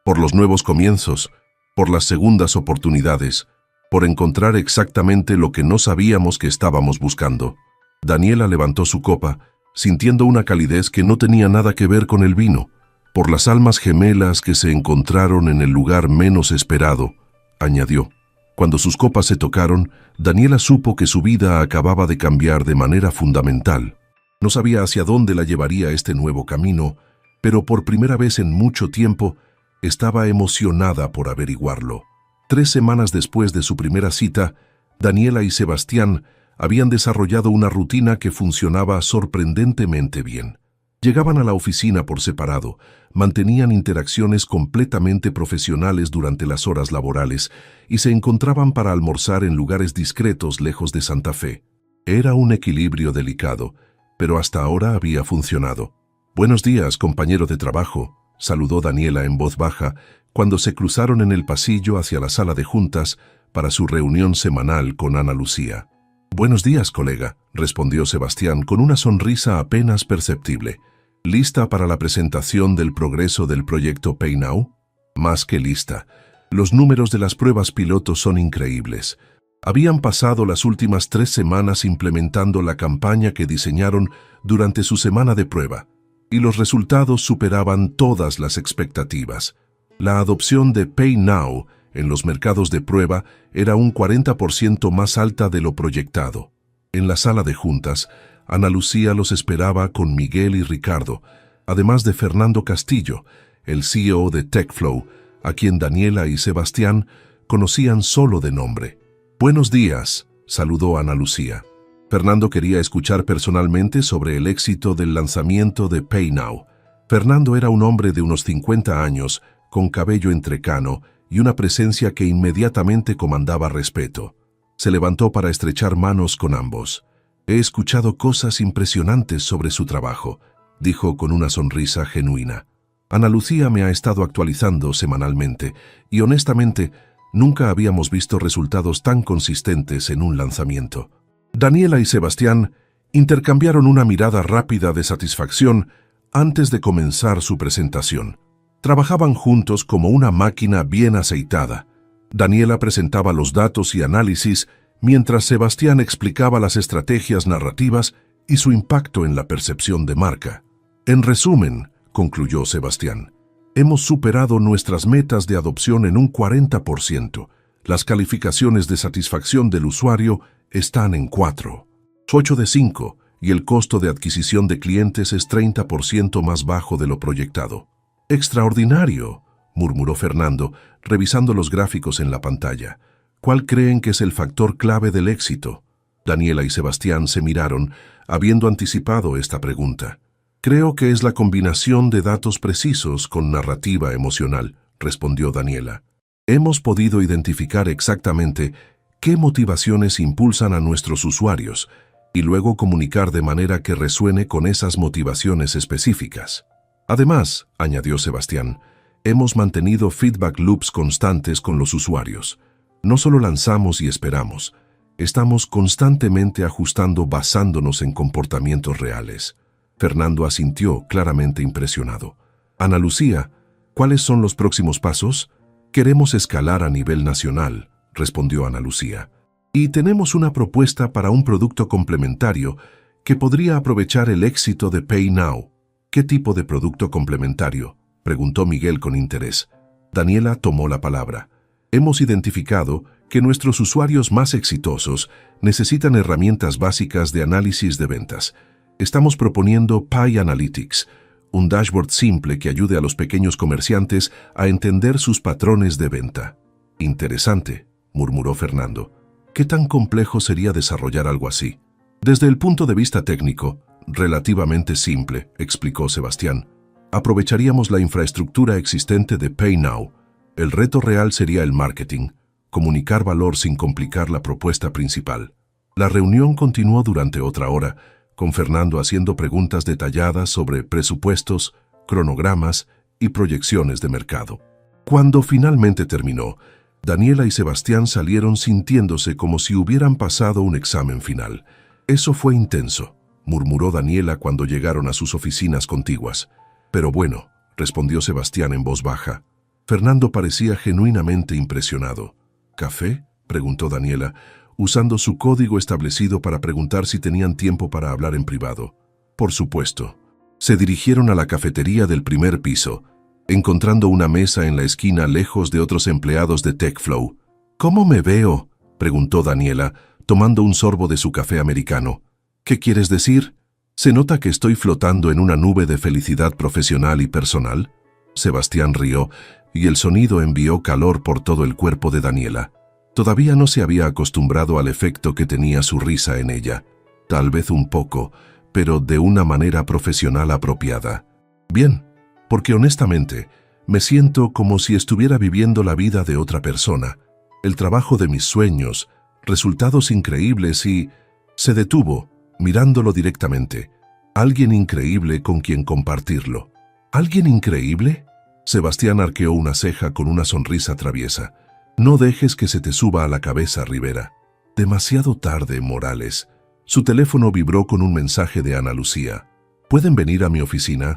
Por los nuevos comienzos, por las segundas oportunidades, por encontrar exactamente lo que no sabíamos que estábamos buscando. Daniela levantó su copa, sintiendo una calidez que no tenía nada que ver con el vino, por las almas gemelas que se encontraron en el lugar menos esperado, añadió. Cuando sus copas se tocaron, Daniela supo que su vida acababa de cambiar de manera fundamental. No sabía hacia dónde la llevaría este nuevo camino, pero por primera vez en mucho tiempo estaba emocionada por averiguarlo. 3 semanas después de su primera cita, Daniela y Sebastián habían desarrollado una rutina que funcionaba sorprendentemente bien. Llegaban a la oficina por separado, mantenían interacciones completamente profesionales durante las horas laborales y se encontraban para almorzar en lugares discretos lejos de Santa Fe. Era un equilibrio delicado, pero hasta ahora había funcionado. «Buenos días, compañero de trabajo», saludó Daniela en voz baja cuando se cruzaron en el pasillo hacia la sala de juntas para su reunión semanal con Ana Lucía. «Buenos días, colega», respondió Sebastián con una sonrisa apenas perceptible. «¿Lista para la presentación del progreso del proyecto PayNow?» «Más que lista. Los números de las pruebas piloto son increíbles. Habían pasado las últimas 3 semanas implementando la campaña que diseñaron durante su semana de prueba, y los resultados superaban todas las expectativas. La adopción de PayNow en los mercados de prueba era un 40% más alta de lo proyectado. En la sala de juntas, Ana Lucía los esperaba con Miguel y Ricardo, además de Fernando Castillo, el CEO de TechFlow, a quien Daniela y Sebastián conocían solo de nombre. «Buenos días», saludó Ana Lucía. Fernando quería escuchar personalmente sobre el éxito del lanzamiento de PayNow. Fernando era un hombre de unos 50 años, con cabello entrecano y una presencia que inmediatamente comandaba respeto. Se levantó para estrechar manos con ambos. «He escuchado cosas impresionantes sobre su trabajo», dijo con una sonrisa genuina. «Ana Lucía me ha estado actualizando semanalmente y honestamente nunca habíamos visto resultados tan consistentes en un lanzamiento». Daniela y Sebastián intercambiaron una mirada rápida de satisfacción antes de comenzar su presentación. Trabajaban juntos como una máquina bien aceitada. Daniela presentaba los datos y análisis, mientras Sebastián explicaba las estrategias narrativas y su impacto en la percepción de marca. «En resumen», concluyó Sebastián, «hemos superado nuestras metas de adopción en un 40%. Las calificaciones de satisfacción del usuario están en 4, 8 de 5, y el costo de adquisición de clientes es 30% más bajo de lo proyectado». «Extraordinario», murmuró Fernando, revisando los gráficos en la pantalla. «¿Cuál creen que es el factor clave del éxito?» Daniela y Sebastián se miraron, habiendo anticipado esta pregunta. «Creo que es la combinación de datos precisos con narrativa emocional», respondió Daniela. «Hemos podido identificar exactamente qué motivaciones impulsan a nuestros usuarios y luego comunicar de manera que resuene con esas motivaciones específicas. Además», añadió Sebastián, «hemos mantenido feedback loops constantes con los usuarios. No solo lanzamos y esperamos, Estamos constantemente ajustando basándonos en comportamientos reales. Fernando asintió, claramente impresionado. Ana Lucía, ¿cuáles son los próximos pasos? Queremos escalar a nivel nacional, respondió Ana Lucía. Y tenemos una propuesta para un producto complementario que podría aprovechar el éxito de Pay Now. ¿Qué tipo de producto complementario?, preguntó Miguel con interés. Daniela tomó la palabra. Hemos identificado que nuestros usuarios más exitosos necesitan herramientas básicas de análisis de ventas. Estamos proponiendo Pay Analytics, un dashboard simple que ayude a los pequeños comerciantes a entender sus patrones de venta. Interesante, murmuró Fernando. ¿Qué tan complejo sería desarrollar algo así? Desde el punto de vista técnico, relativamente simple, explicó Sebastián. Aprovecharíamos la infraestructura existente de Pay Now. El reto real sería el marketing, comunicar valor sin complicar la propuesta principal. La reunión continuó durante otra hora, con Fernando haciendo preguntas detalladas sobre presupuestos, cronogramas y proyecciones de mercado. Cuando finalmente terminó, Daniela y Sebastián salieron sintiéndose como si hubieran pasado un examen final. Eso fue intenso, murmuró Daniela cuando llegaron a sus oficinas contiguas. Pero bueno, respondió Sebastián en voz baja. Fernando parecía genuinamente impresionado. ¿Café?, preguntó Daniela, usando su código establecido para preguntar si tenían tiempo para hablar en privado. Por supuesto. Se dirigieron a la cafetería del primer piso, encontrando una mesa en la esquina lejos de otros empleados de TechFlow. ¿Cómo me veo?, preguntó Daniela, tomando un sorbo de su café americano. ¿Qué quieres decir? ¿Se nota que estoy flotando en una nube de felicidad profesional y personal? Sebastián rió, y el sonido envió calor por todo el cuerpo de Daniela. Todavía no se había acostumbrado al efecto que tenía su risa en ella. Tal vez un poco, pero de una manera profesional apropiada. Bien, porque honestamente, me siento como si estuviera viviendo la vida de otra persona, el trabajo de mis sueños, resultados increíbles y... Se detuvo, mirándolo directamente. Alguien increíble con quien compartirlo. ¿Alguien increíble? Sebastián arqueó una ceja con una sonrisa traviesa. No dejes que se te suba a la cabeza, Rivera. Demasiado tarde, Morales. Su teléfono vibró con un mensaje de Ana Lucía. ¿Pueden venir a mi oficina?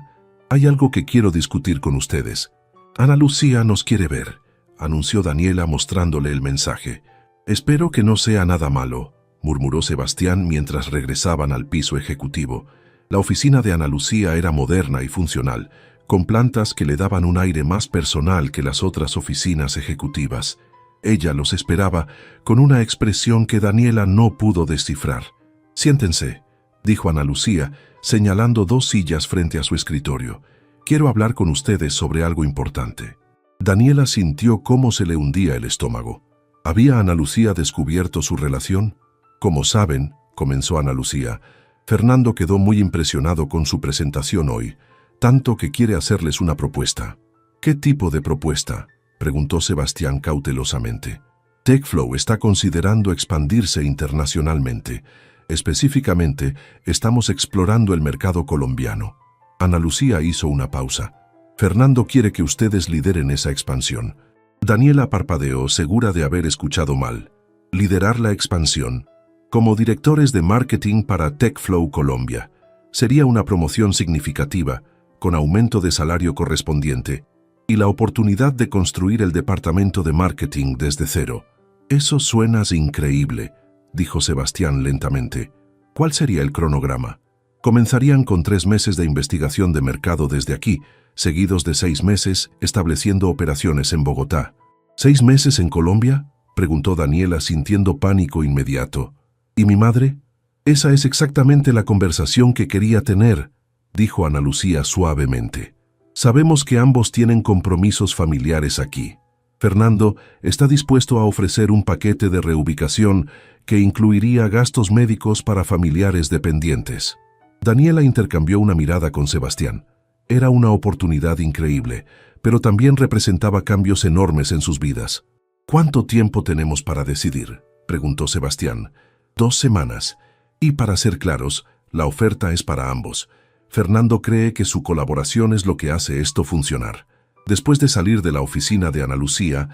Hay algo que quiero discutir con ustedes. Ana Lucía nos quiere ver, anunció Daniela mostrándole el mensaje. Espero que no sea nada malo, murmuró Sebastián mientras regresaban al piso ejecutivo. La oficina de Ana Lucía era moderna y funcional, con plantas que le daban un aire más personal que las otras oficinas ejecutivas. Ella los esperaba con una expresión que Daniela no pudo descifrar. «Siéntense», dijo Ana Lucía, señalando dos sillas frente a su escritorio. «Quiero hablar con ustedes sobre algo importante». Daniela sintió cómo se le hundía el estómago. ¿Había Ana Lucía descubierto su relación? Como saben, comenzó Ana Lucía, Fernando quedó muy impresionado con su presentación hoy, tanto que quiere hacerles una propuesta. ¿Qué tipo de propuesta?, preguntó Sebastián cautelosamente. TechFlow está considerando expandirse internacionalmente. Específicamente, estamos explorando el mercado colombiano. Ana Lucía hizo una pausa. Fernando quiere que ustedes lideren esa expansión. Daniela parpadeó, segura de haber escuchado mal. Liderar la expansión. Como directores de marketing para TechFlow Colombia. Sería una promoción significativa, con aumento de salario correspondiente, y la oportunidad de construir el departamento de marketing desde cero. Eso suena increíble, dijo Sebastián lentamente. ¿Cuál sería el cronograma? Comenzarían con 3 meses de investigación de mercado desde aquí, seguidos de 6 meses estableciendo operaciones en Bogotá. ¿6 meses en Colombia?, preguntó Daniela sintiendo pánico inmediato. ¿Y mi madre? Esa es exactamente la conversación que quería tener, dijo Ana Lucía suavemente. Sabemos que ambos tienen compromisos familiares aquí. Fernando está dispuesto a ofrecer un paquete de reubicación que incluiría gastos médicos para familiares dependientes. Daniela intercambió una mirada con Sebastián. Era una oportunidad increíble, pero también representaba cambios enormes en sus vidas. ¿Cuánto tiempo tenemos para decidir?, preguntó Sebastián. 2 semanas. Y para ser claros, la oferta es para ambos. Fernando cree que su colaboración es lo que hace esto funcionar. Después de salir de la oficina de Ana Lucía,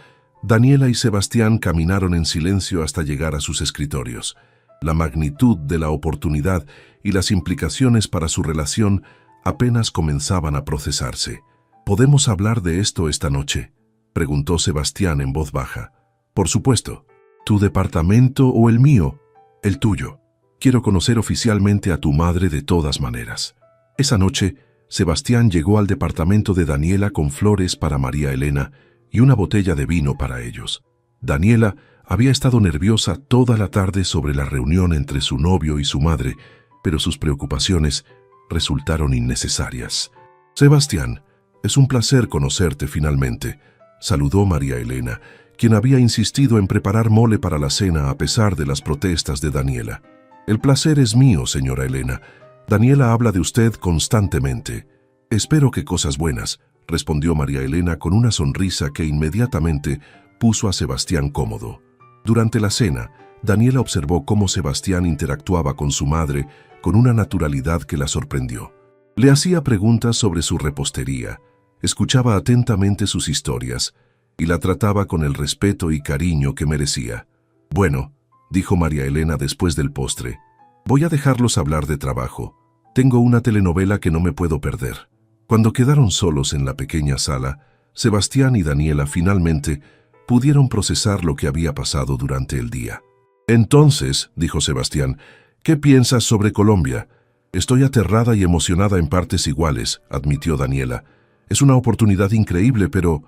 Daniela y Sebastián caminaron en silencio hasta llegar a sus escritorios. La magnitud de la oportunidad y las implicaciones para su relación apenas comenzaban a procesarse. ¿Podemos hablar de esto esta noche?, preguntó Sebastián en voz baja. Por supuesto. ¿Tu departamento o el mío? El tuyo. Quiero conocer oficialmente a tu madre de todas maneras. Esa noche, Sebastián llegó al departamento de Daniela con flores para María Elena y una botella de vino para ellos. Daniela había estado nerviosa toda la tarde sobre la reunión entre su novio y su madre, pero sus preocupaciones resultaron innecesarias. Sebastián, es un placer conocerte finalmente, saludó María Elena, quien había insistido en preparar mole para la cena a pesar de las protestas de Daniela. El placer es mío, señora Elena. Daniela habla de usted constantemente. Espero que cosas buenas, respondió María Elena con una sonrisa que inmediatamente puso a Sebastián cómodo. Durante la cena, Daniela observó cómo Sebastián interactuaba con su madre con una naturalidad que la sorprendió. Le hacía preguntas sobre su repostería, escuchaba atentamente sus historias y la trataba con el respeto y cariño que merecía. Bueno, dijo María Elena después del postre, voy a dejarlos hablar de trabajo. Tengo una telenovela que no me puedo perder. Cuando quedaron solos en la pequeña sala, Sebastián y Daniela finalmente pudieron procesar lo que había pasado durante el día. Entonces, dijo Sebastián, ¿qué piensas sobre Colombia? Estoy aterrada y emocionada en partes iguales, admitió Daniela. Es una oportunidad increíble, pero,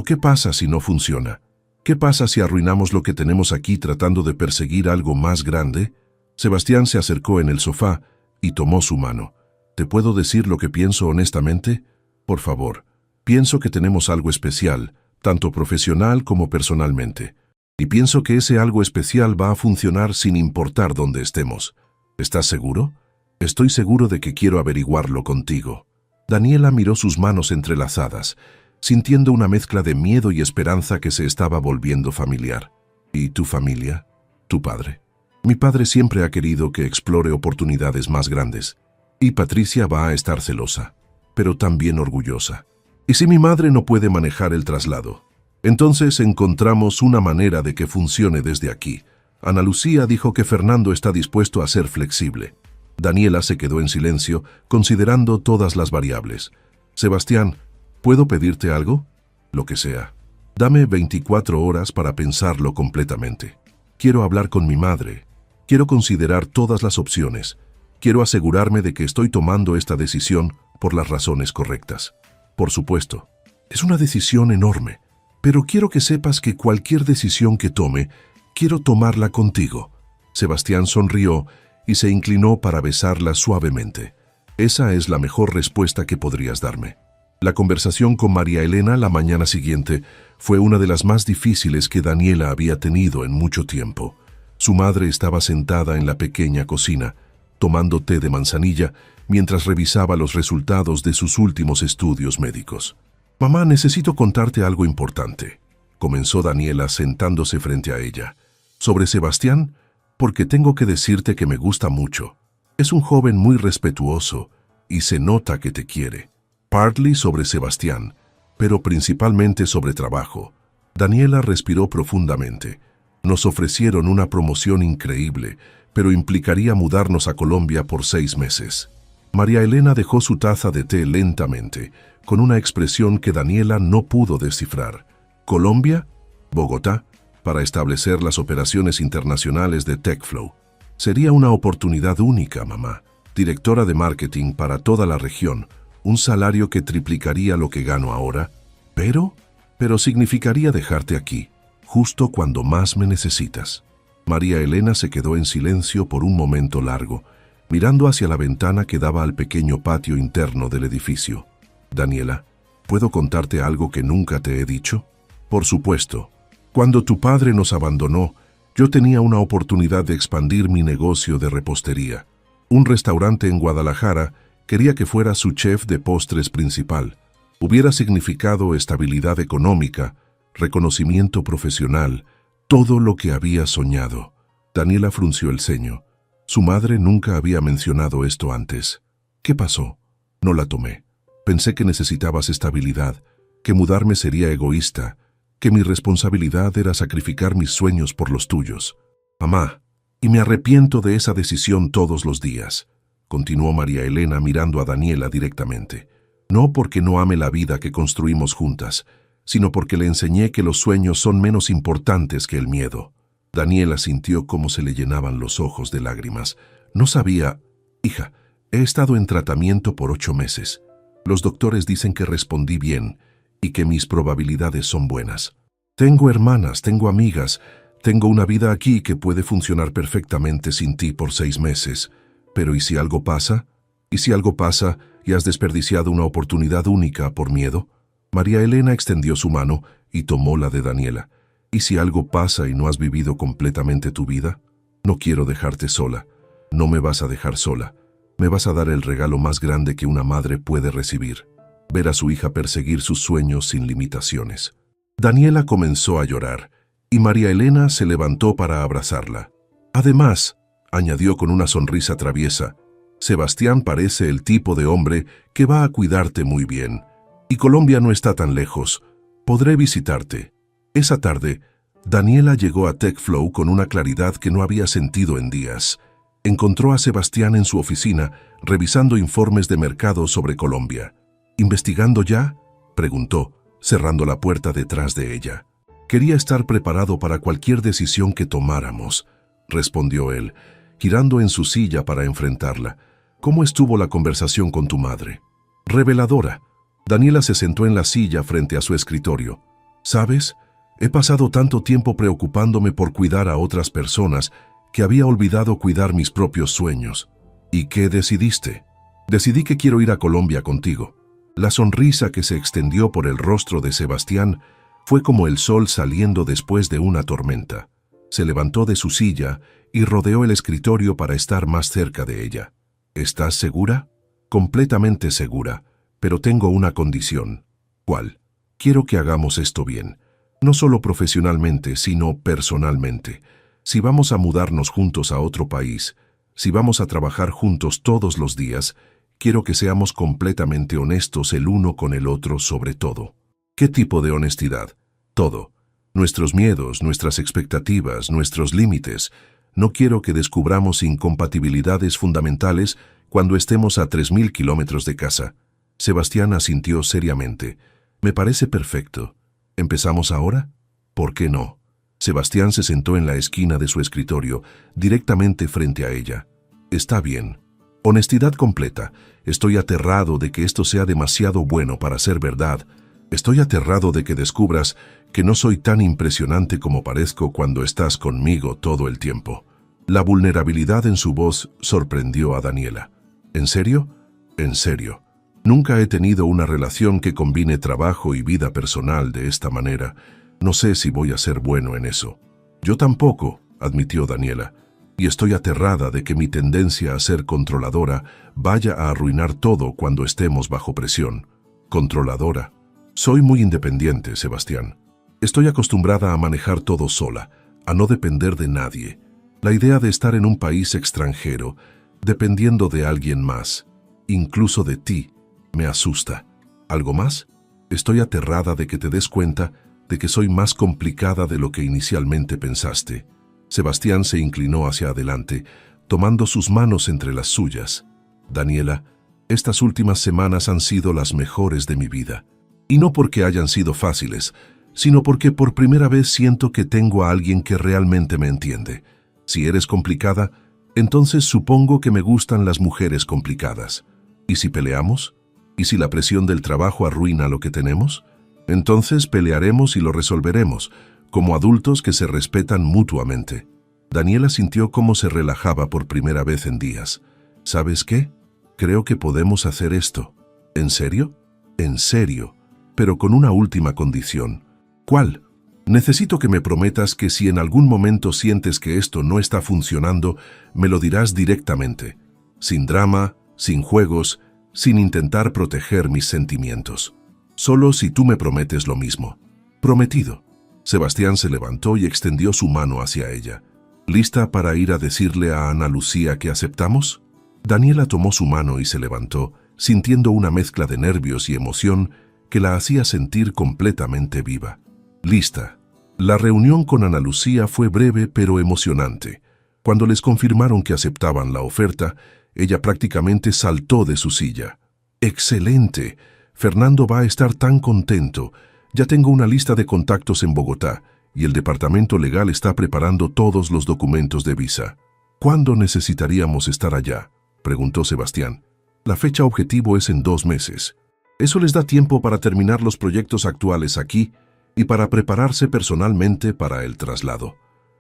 ¿qué pasa si no funciona? ¿Qué pasa si arruinamos lo que tenemos aquí tratando de perseguir algo más grande? Sebastián se acercó en el sofá y tomó su mano. ¿Te puedo decir lo que pienso honestamente? Por favor, pienso que tenemos algo especial, tanto profesional como personalmente. Y pienso que ese algo especial va a funcionar sin importar dónde estemos. ¿Estás seguro? Estoy seguro de que quiero averiguarlo contigo. Daniela miró sus manos entrelazadas, sintiendo una mezcla de miedo y esperanza que se estaba volviendo familiar. ¿Y tu familia? ¿Tu padre? Mi padre siempre ha querido que explore oportunidades más grandes. Y Patricia va a estar celosa, pero también orgullosa. ¿Y si mi madre no puede manejar el traslado? Entonces encontramos una manera de que funcione desde aquí. Ana Lucía dijo que Fernando está dispuesto a ser flexible. Daniela se quedó en silencio, considerando todas las variables. Sebastián, ¿puedo pedirte algo? Lo que sea. Dame 24 horas para pensarlo completamente. Quiero hablar con mi madre. Quiero considerar todas las opciones. Quiero asegurarme de que estoy tomando esta decisión por las razones correctas. Por supuesto, es una decisión enorme, pero quiero que sepas que cualquier decisión que tome, quiero tomarla contigo. Sebastián sonrió y se inclinó para besarla suavemente. Esa es la mejor respuesta que podrías darme. La conversación con María Elena la mañana siguiente fue una de las más difíciles que Daniela había tenido en mucho tiempo. Su madre estaba sentada en la pequeña cocina, tomando té de manzanilla, mientras revisaba los resultados de sus últimos estudios médicos. «Mamá, necesito contarte algo importante», comenzó Daniela sentándose frente a ella. «Sobre Sebastián, porque tengo que decirte que me gusta mucho. Es un joven muy respetuoso y se nota que te quiere. Partly sobre Sebastián, pero principalmente sobre trabajo». Daniela respiró profundamente. «Nos ofrecieron una promoción increíble, pero implicaría mudarnos a Colombia por 6 meses». María Elena dejó su taza de té lentamente, con una expresión que Daniela no pudo descifrar. ¿Colombia? ¿Bogotá? Para establecer las operaciones internacionales de TechFlow. Sería una oportunidad única, mamá. Directora de marketing para toda la región, un salario que triplicaría lo que gano ahora. Pero significaría dejarte aquí, justo cuando más me necesitas. María Elena se quedó en silencio por un momento largo, mirando hacia la ventana que daba al pequeño patio interno del edificio. «Daniela, ¿puedo contarte algo que nunca te he dicho?» «Por supuesto. Cuando tu padre nos abandonó, yo tenía una oportunidad de expandir mi negocio de repostería. Un restaurante en Guadalajara quería que fuera su chef de postres principal. Hubiera significado estabilidad económica, reconocimiento profesional, todo lo que había soñado». Daniela frunció el ceño. Su madre nunca había mencionado esto antes. «¿Qué pasó?» «No la tomé. Pensé que necesitabas estabilidad, que mudarme sería egoísta, que mi responsabilidad era sacrificar mis sueños por los tuyos. Mamá, y me arrepiento de esa decisión todos los días, continuó María Elena mirando a Daniela directamente. No porque no ame la vida que construimos juntas, sino porque le enseñé que los sueños son menos importantes que el miedo. Daniela sintió cómo se le llenaban los ojos de lágrimas. No sabía. Hija, he estado en tratamiento por 8 meses. Los doctores dicen que respondí bien y que mis probabilidades son buenas. Tengo hermanas, tengo amigas, tengo una vida aquí que puede funcionar perfectamente sin ti por 6 meses. Pero ¿y si algo pasa? ¿Y si algo pasa y has desperdiciado una oportunidad única por miedo? María Elena extendió su mano y tomó la de Daniela. ¿Y si algo pasa y no has vivido completamente tu vida? No quiero dejarte sola. No me vas a dejar sola. Me vas a dar el regalo más grande que una madre puede recibir: ver a su hija perseguir sus sueños sin limitaciones. Daniela comenzó a llorar y María Elena se levantó para abrazarla. Además, añadió con una sonrisa traviesa, Sebastián parece el tipo de hombre que va a cuidarte muy bien. Y Colombia no está tan lejos. Podré visitarte. Esa tarde, Daniela llegó a TechFlow con una claridad que no había sentido en días. Encontró a Sebastián en su oficina, revisando informes de mercado sobre Colombia. ¿Investigando ya?, preguntó, cerrando la puerta detrás de ella. Quería estar preparado para cualquier decisión que tomáramos, respondió él, girando en su silla para enfrentarla. ¿Cómo estuvo la conversación con tu madre? Reveladora. Daniela se sentó en la silla frente a su escritorio. ¿Sabes? He pasado tanto tiempo preocupándome por cuidar a otras personas que había olvidado cuidar mis propios sueños. ¿Y qué decidiste? Decidí que quiero ir a Colombia contigo. La sonrisa que se extendió por el rostro de Sebastián fue como el sol saliendo después de una tormenta. Se levantó de su silla y rodeó el escritorio para estar más cerca de ella. ¿Estás segura? Completamente segura, pero tengo una condición. ¿Cuál? Quiero que hagamos esto bien. No solo profesionalmente, sino personalmente. Si vamos a mudarnos juntos a otro país, si vamos a trabajar juntos todos los días, quiero que seamos completamente honestos el uno con el otro sobre todo. ¿Qué tipo de honestidad? Todo. Nuestros miedos, nuestras expectativas, nuestros límites. No quiero que descubramos incompatibilidades fundamentales cuando estemos a 3000 kilómetros de casa. Sebastián asintió seriamente. Me parece perfecto. ¿Empezamos ahora? ¿Por qué no? Sebastián se sentó en la esquina de su escritorio, directamente frente a ella. Está bien. Honestidad completa. Estoy aterrado de que esto sea demasiado bueno para ser verdad. Estoy aterrado de que descubras que no soy tan impresionante como parezco cuando estás conmigo todo el tiempo. La vulnerabilidad en su voz sorprendió a Daniela. ¿En serio? En serio. Nunca he tenido una relación que combine trabajo y vida personal de esta manera. No sé si voy a ser bueno en eso. Yo tampoco, admitió Daniela, y estoy aterrada de que mi tendencia a ser controladora vaya a arruinar todo cuando estemos bajo presión. Controladora. Soy muy independiente, Sebastián. Estoy acostumbrada a manejar todo sola, a no depender de nadie. La idea de estar en un país extranjero, dependiendo de alguien más, incluso de ti, me asusta. ¿Algo más? Estoy aterrada de que te des cuenta de que soy más complicada de lo que inicialmente pensaste. Sebastián se inclinó hacia adelante, tomando sus manos entre las suyas. Daniela, estas últimas semanas han sido las mejores de mi vida. Y no porque hayan sido fáciles, sino porque por primera vez siento que tengo a alguien que realmente me entiende. Si eres complicada, entonces supongo que me gustan las mujeres complicadas. ¿Y si peleamos? ¿Y si la presión del trabajo arruina lo que tenemos? Entonces pelearemos y lo resolveremos, como adultos que se respetan mutuamente. Daniela sintió cómo se relajaba por primera vez en días. ¿Sabes qué? Creo que podemos hacer esto. ¿En serio? En serio, pero con una última condición. ¿Cuál? Necesito que me prometas que si en algún momento sientes que esto no está funcionando, me lo dirás directamente. Sin drama, sin juegos, sin intentar proteger mis sentimientos. Solo si tú me prometes lo mismo. Prometido. Sebastián se levantó y extendió su mano hacia ella. ¿Lista para ir a decirle a Ana Lucía que aceptamos? Daniela tomó su mano y se levantó, sintiendo una mezcla de nervios y emoción que la hacía sentir completamente viva. Lista. La reunión con Ana Lucía fue breve pero emocionante. Cuando les confirmaron que aceptaban la oferta, ella prácticamente saltó de su silla. ¡Excelente! Fernando va a estar tan contento. Ya tengo una lista de contactos en Bogotá y el departamento legal está preparando todos los documentos de visa. ¿Cuándo necesitaríamos estar allá?, preguntó Sebastián. La fecha objetivo es en 2 meses. Eso les da tiempo para terminar los proyectos actuales aquí y para prepararse personalmente para el traslado.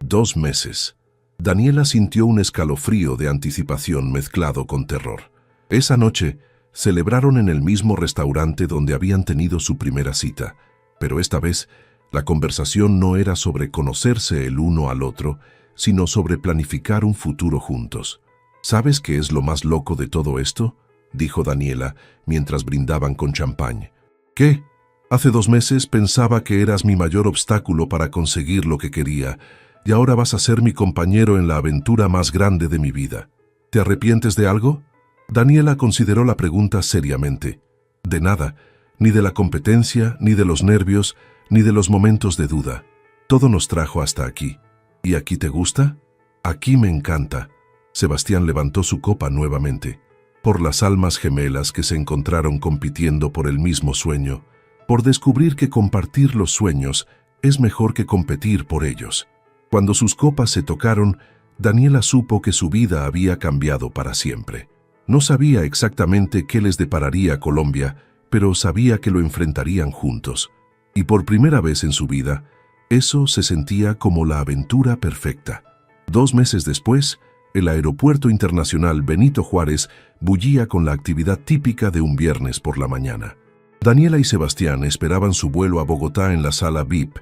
2 meses. Daniela sintió un escalofrío de anticipación mezclado con terror. Esa noche, celebraron en el mismo restaurante donde habían tenido su primera cita, pero esta vez la conversación no era sobre conocerse el uno al otro, sino sobre planificar un futuro juntos. ¿Sabes qué es lo más loco de todo esto?, dijo Daniela mientras brindaban con champán. ¿Qué? Hace 2 meses pensaba que eras mi mayor obstáculo para conseguir lo que quería, y ahora vas a ser mi compañero en la aventura más grande de mi vida. ¿Te arrepientes de algo? Daniela consideró la pregunta seriamente. De nada, ni de la competencia, ni de los nervios, ni de los momentos de duda. Todo nos trajo hasta aquí. ¿Y aquí te gusta? Aquí me encanta. Sebastián levantó su copa nuevamente. Por las almas gemelas que se encontraron compitiendo por el mismo sueño, por descubrir que compartir los sueños es mejor que competir por ellos. Cuando sus copas se tocaron, Daniela supo que su vida había cambiado para siempre. No sabía exactamente qué les depararía Colombia, pero sabía que lo enfrentarían juntos. Y por primera vez en su vida, eso se sentía como la aventura perfecta. 2 meses después, el Aeropuerto Internacional Benito Juárez bullía con la actividad típica de un viernes por la mañana. Daniela y Sebastián esperaban su vuelo a Bogotá en la sala VIP,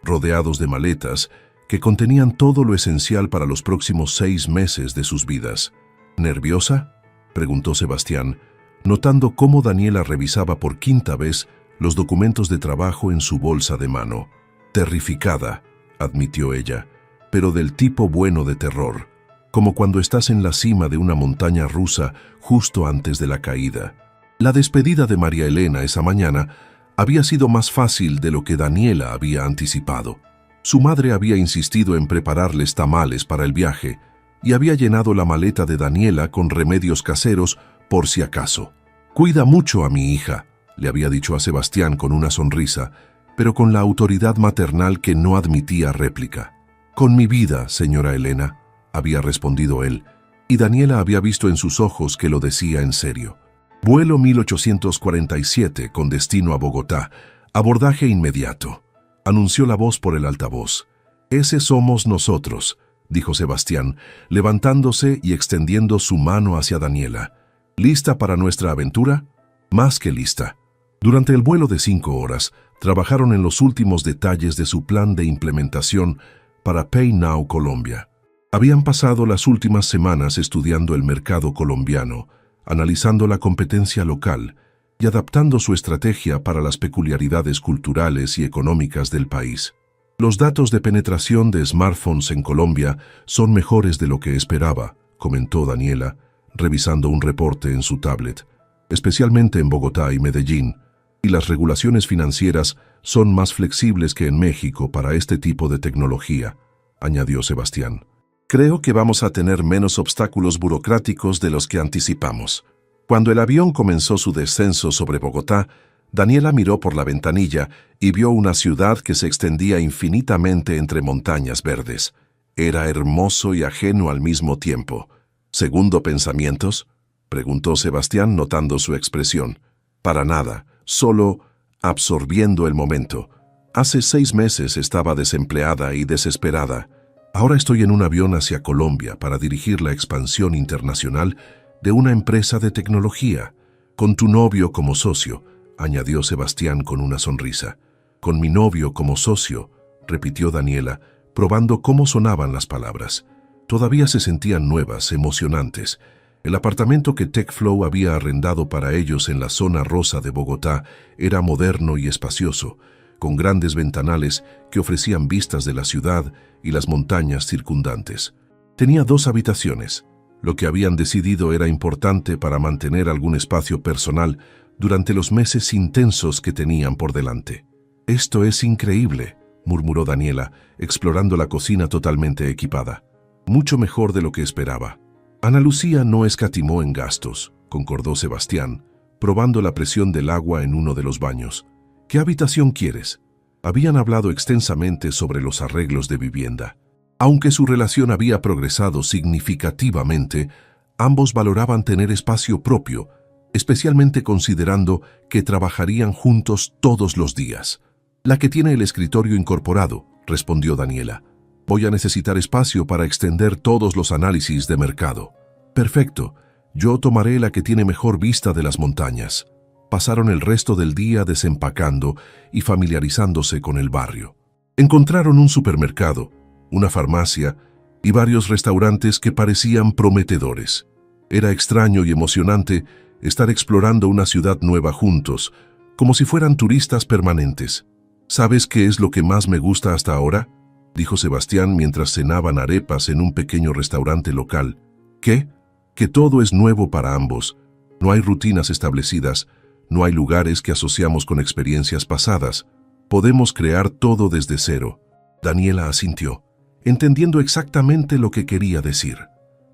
rodeados de maletas que contenían todo lo esencial para los próximos 6 meses de sus vidas. ¿Nerviosa?, preguntó Sebastián, notando cómo Daniela revisaba por 5ª vez los documentos de trabajo en su bolsa de mano. Terrificada, admitió ella, pero del tipo bueno de terror, como cuando estás en la cima de una montaña rusa justo antes de la caída. La despedida de María Elena esa mañana había sido más fácil de lo que Daniela había anticipado. Su madre había insistido en prepararles tamales para el viaje y había llenado la maleta de Daniela con remedios caseros por si acaso. «Cuida mucho a mi hija», le había dicho a Sebastián con una sonrisa, pero con la autoridad maternal que no admitía réplica. «Con mi vida, señora Elena», había respondido él, y Daniela había visto en sus ojos que lo decía en serio. Vuelo 1847 con destino a Bogotá. Abordaje inmediato, anunció la voz por el altavoz. «Ese somos nosotros», dijo Sebastián, levantándose y extendiendo su mano hacia Daniela. «¿Lista para nuestra aventura?» «Más que lista». Durante el vuelo de 5 horas, trabajaron en los últimos detalles de su plan de implementación para Pay Now Colombia. Habían pasado las últimas semanas estudiando el mercado colombiano, analizando la competencia local y adaptando su estrategia para las peculiaridades culturales y económicas del país. Los datos de penetración de smartphones en Colombia son mejores de lo que esperaba, comentó Daniela, revisando un reporte en su tablet, especialmente en Bogotá y Medellín, y las regulaciones financieras son más flexibles que en México para este tipo de tecnología, añadió Sebastián. Creo que vamos a tener menos obstáculos burocráticos de los que anticipamos. Cuando el avión comenzó su descenso sobre Bogotá, Daniela miró por la ventanilla y vio una ciudad que se extendía infinitamente entre montañas verdes. Era hermoso y ajeno al mismo tiempo. ¿Segundo pensamientos?, preguntó Sebastián notando su expresión. Para nada, solo absorbiendo el momento. Hace 6 meses estaba desempleada y desesperada. Ahora estoy en un avión hacia Colombia para dirigir la expansión internacional de una empresa de tecnología, con tu novio como socio, añadió Sebastián con una sonrisa. Con mi novio como socio, repitió Daniela, probando cómo sonaban las palabras. Todavía se sentían nuevas, emocionantes. El apartamento que TechFlow había arrendado para ellos en la zona rosa de Bogotá era moderno y espacioso, con grandes ventanales que ofrecían vistas de la ciudad y las montañas circundantes. Tenía 2 habitaciones. Lo que habían decidido era importante para mantener algún espacio personal durante los meses intensos que tenían por delante. «Esto es increíble», murmuró Daniela, explorando la cocina totalmente equipada. Mucho mejor de lo que esperaba. Ana Lucía no escatimó en gastos, concordó Sebastián, probando la presión del agua en uno de los baños. ¿Qué habitación quieres? Habían hablado extensamente sobre los arreglos de vivienda. Aunque su relación había progresado significativamente, ambos valoraban tener espacio propio, especialmente considerando que trabajarían juntos todos los días. La que tiene el escritorio incorporado, respondió Daniela. Voy a necesitar espacio para extender todos los análisis de mercado. Perfecto, yo tomaré la que tiene mejor vista de las montañas. Pasaron el resto del día desempacando y familiarizándose con el barrio. Encontraron un supermercado, una farmacia y varios restaurantes que parecían prometedores. Era extraño y emocionante estar explorando una ciudad nueva juntos, como si fueran turistas permanentes. ¿Sabes qué es lo que más me gusta hasta ahora?, dijo Sebastián mientras cenaban arepas en un pequeño restaurante local. ¿Qué? Que todo es nuevo para ambos. No hay rutinas establecidas, no hay lugares que asociamos con experiencias pasadas. Podemos crear todo desde cero. Daniela asintió, entendiendo exactamente lo que quería decir.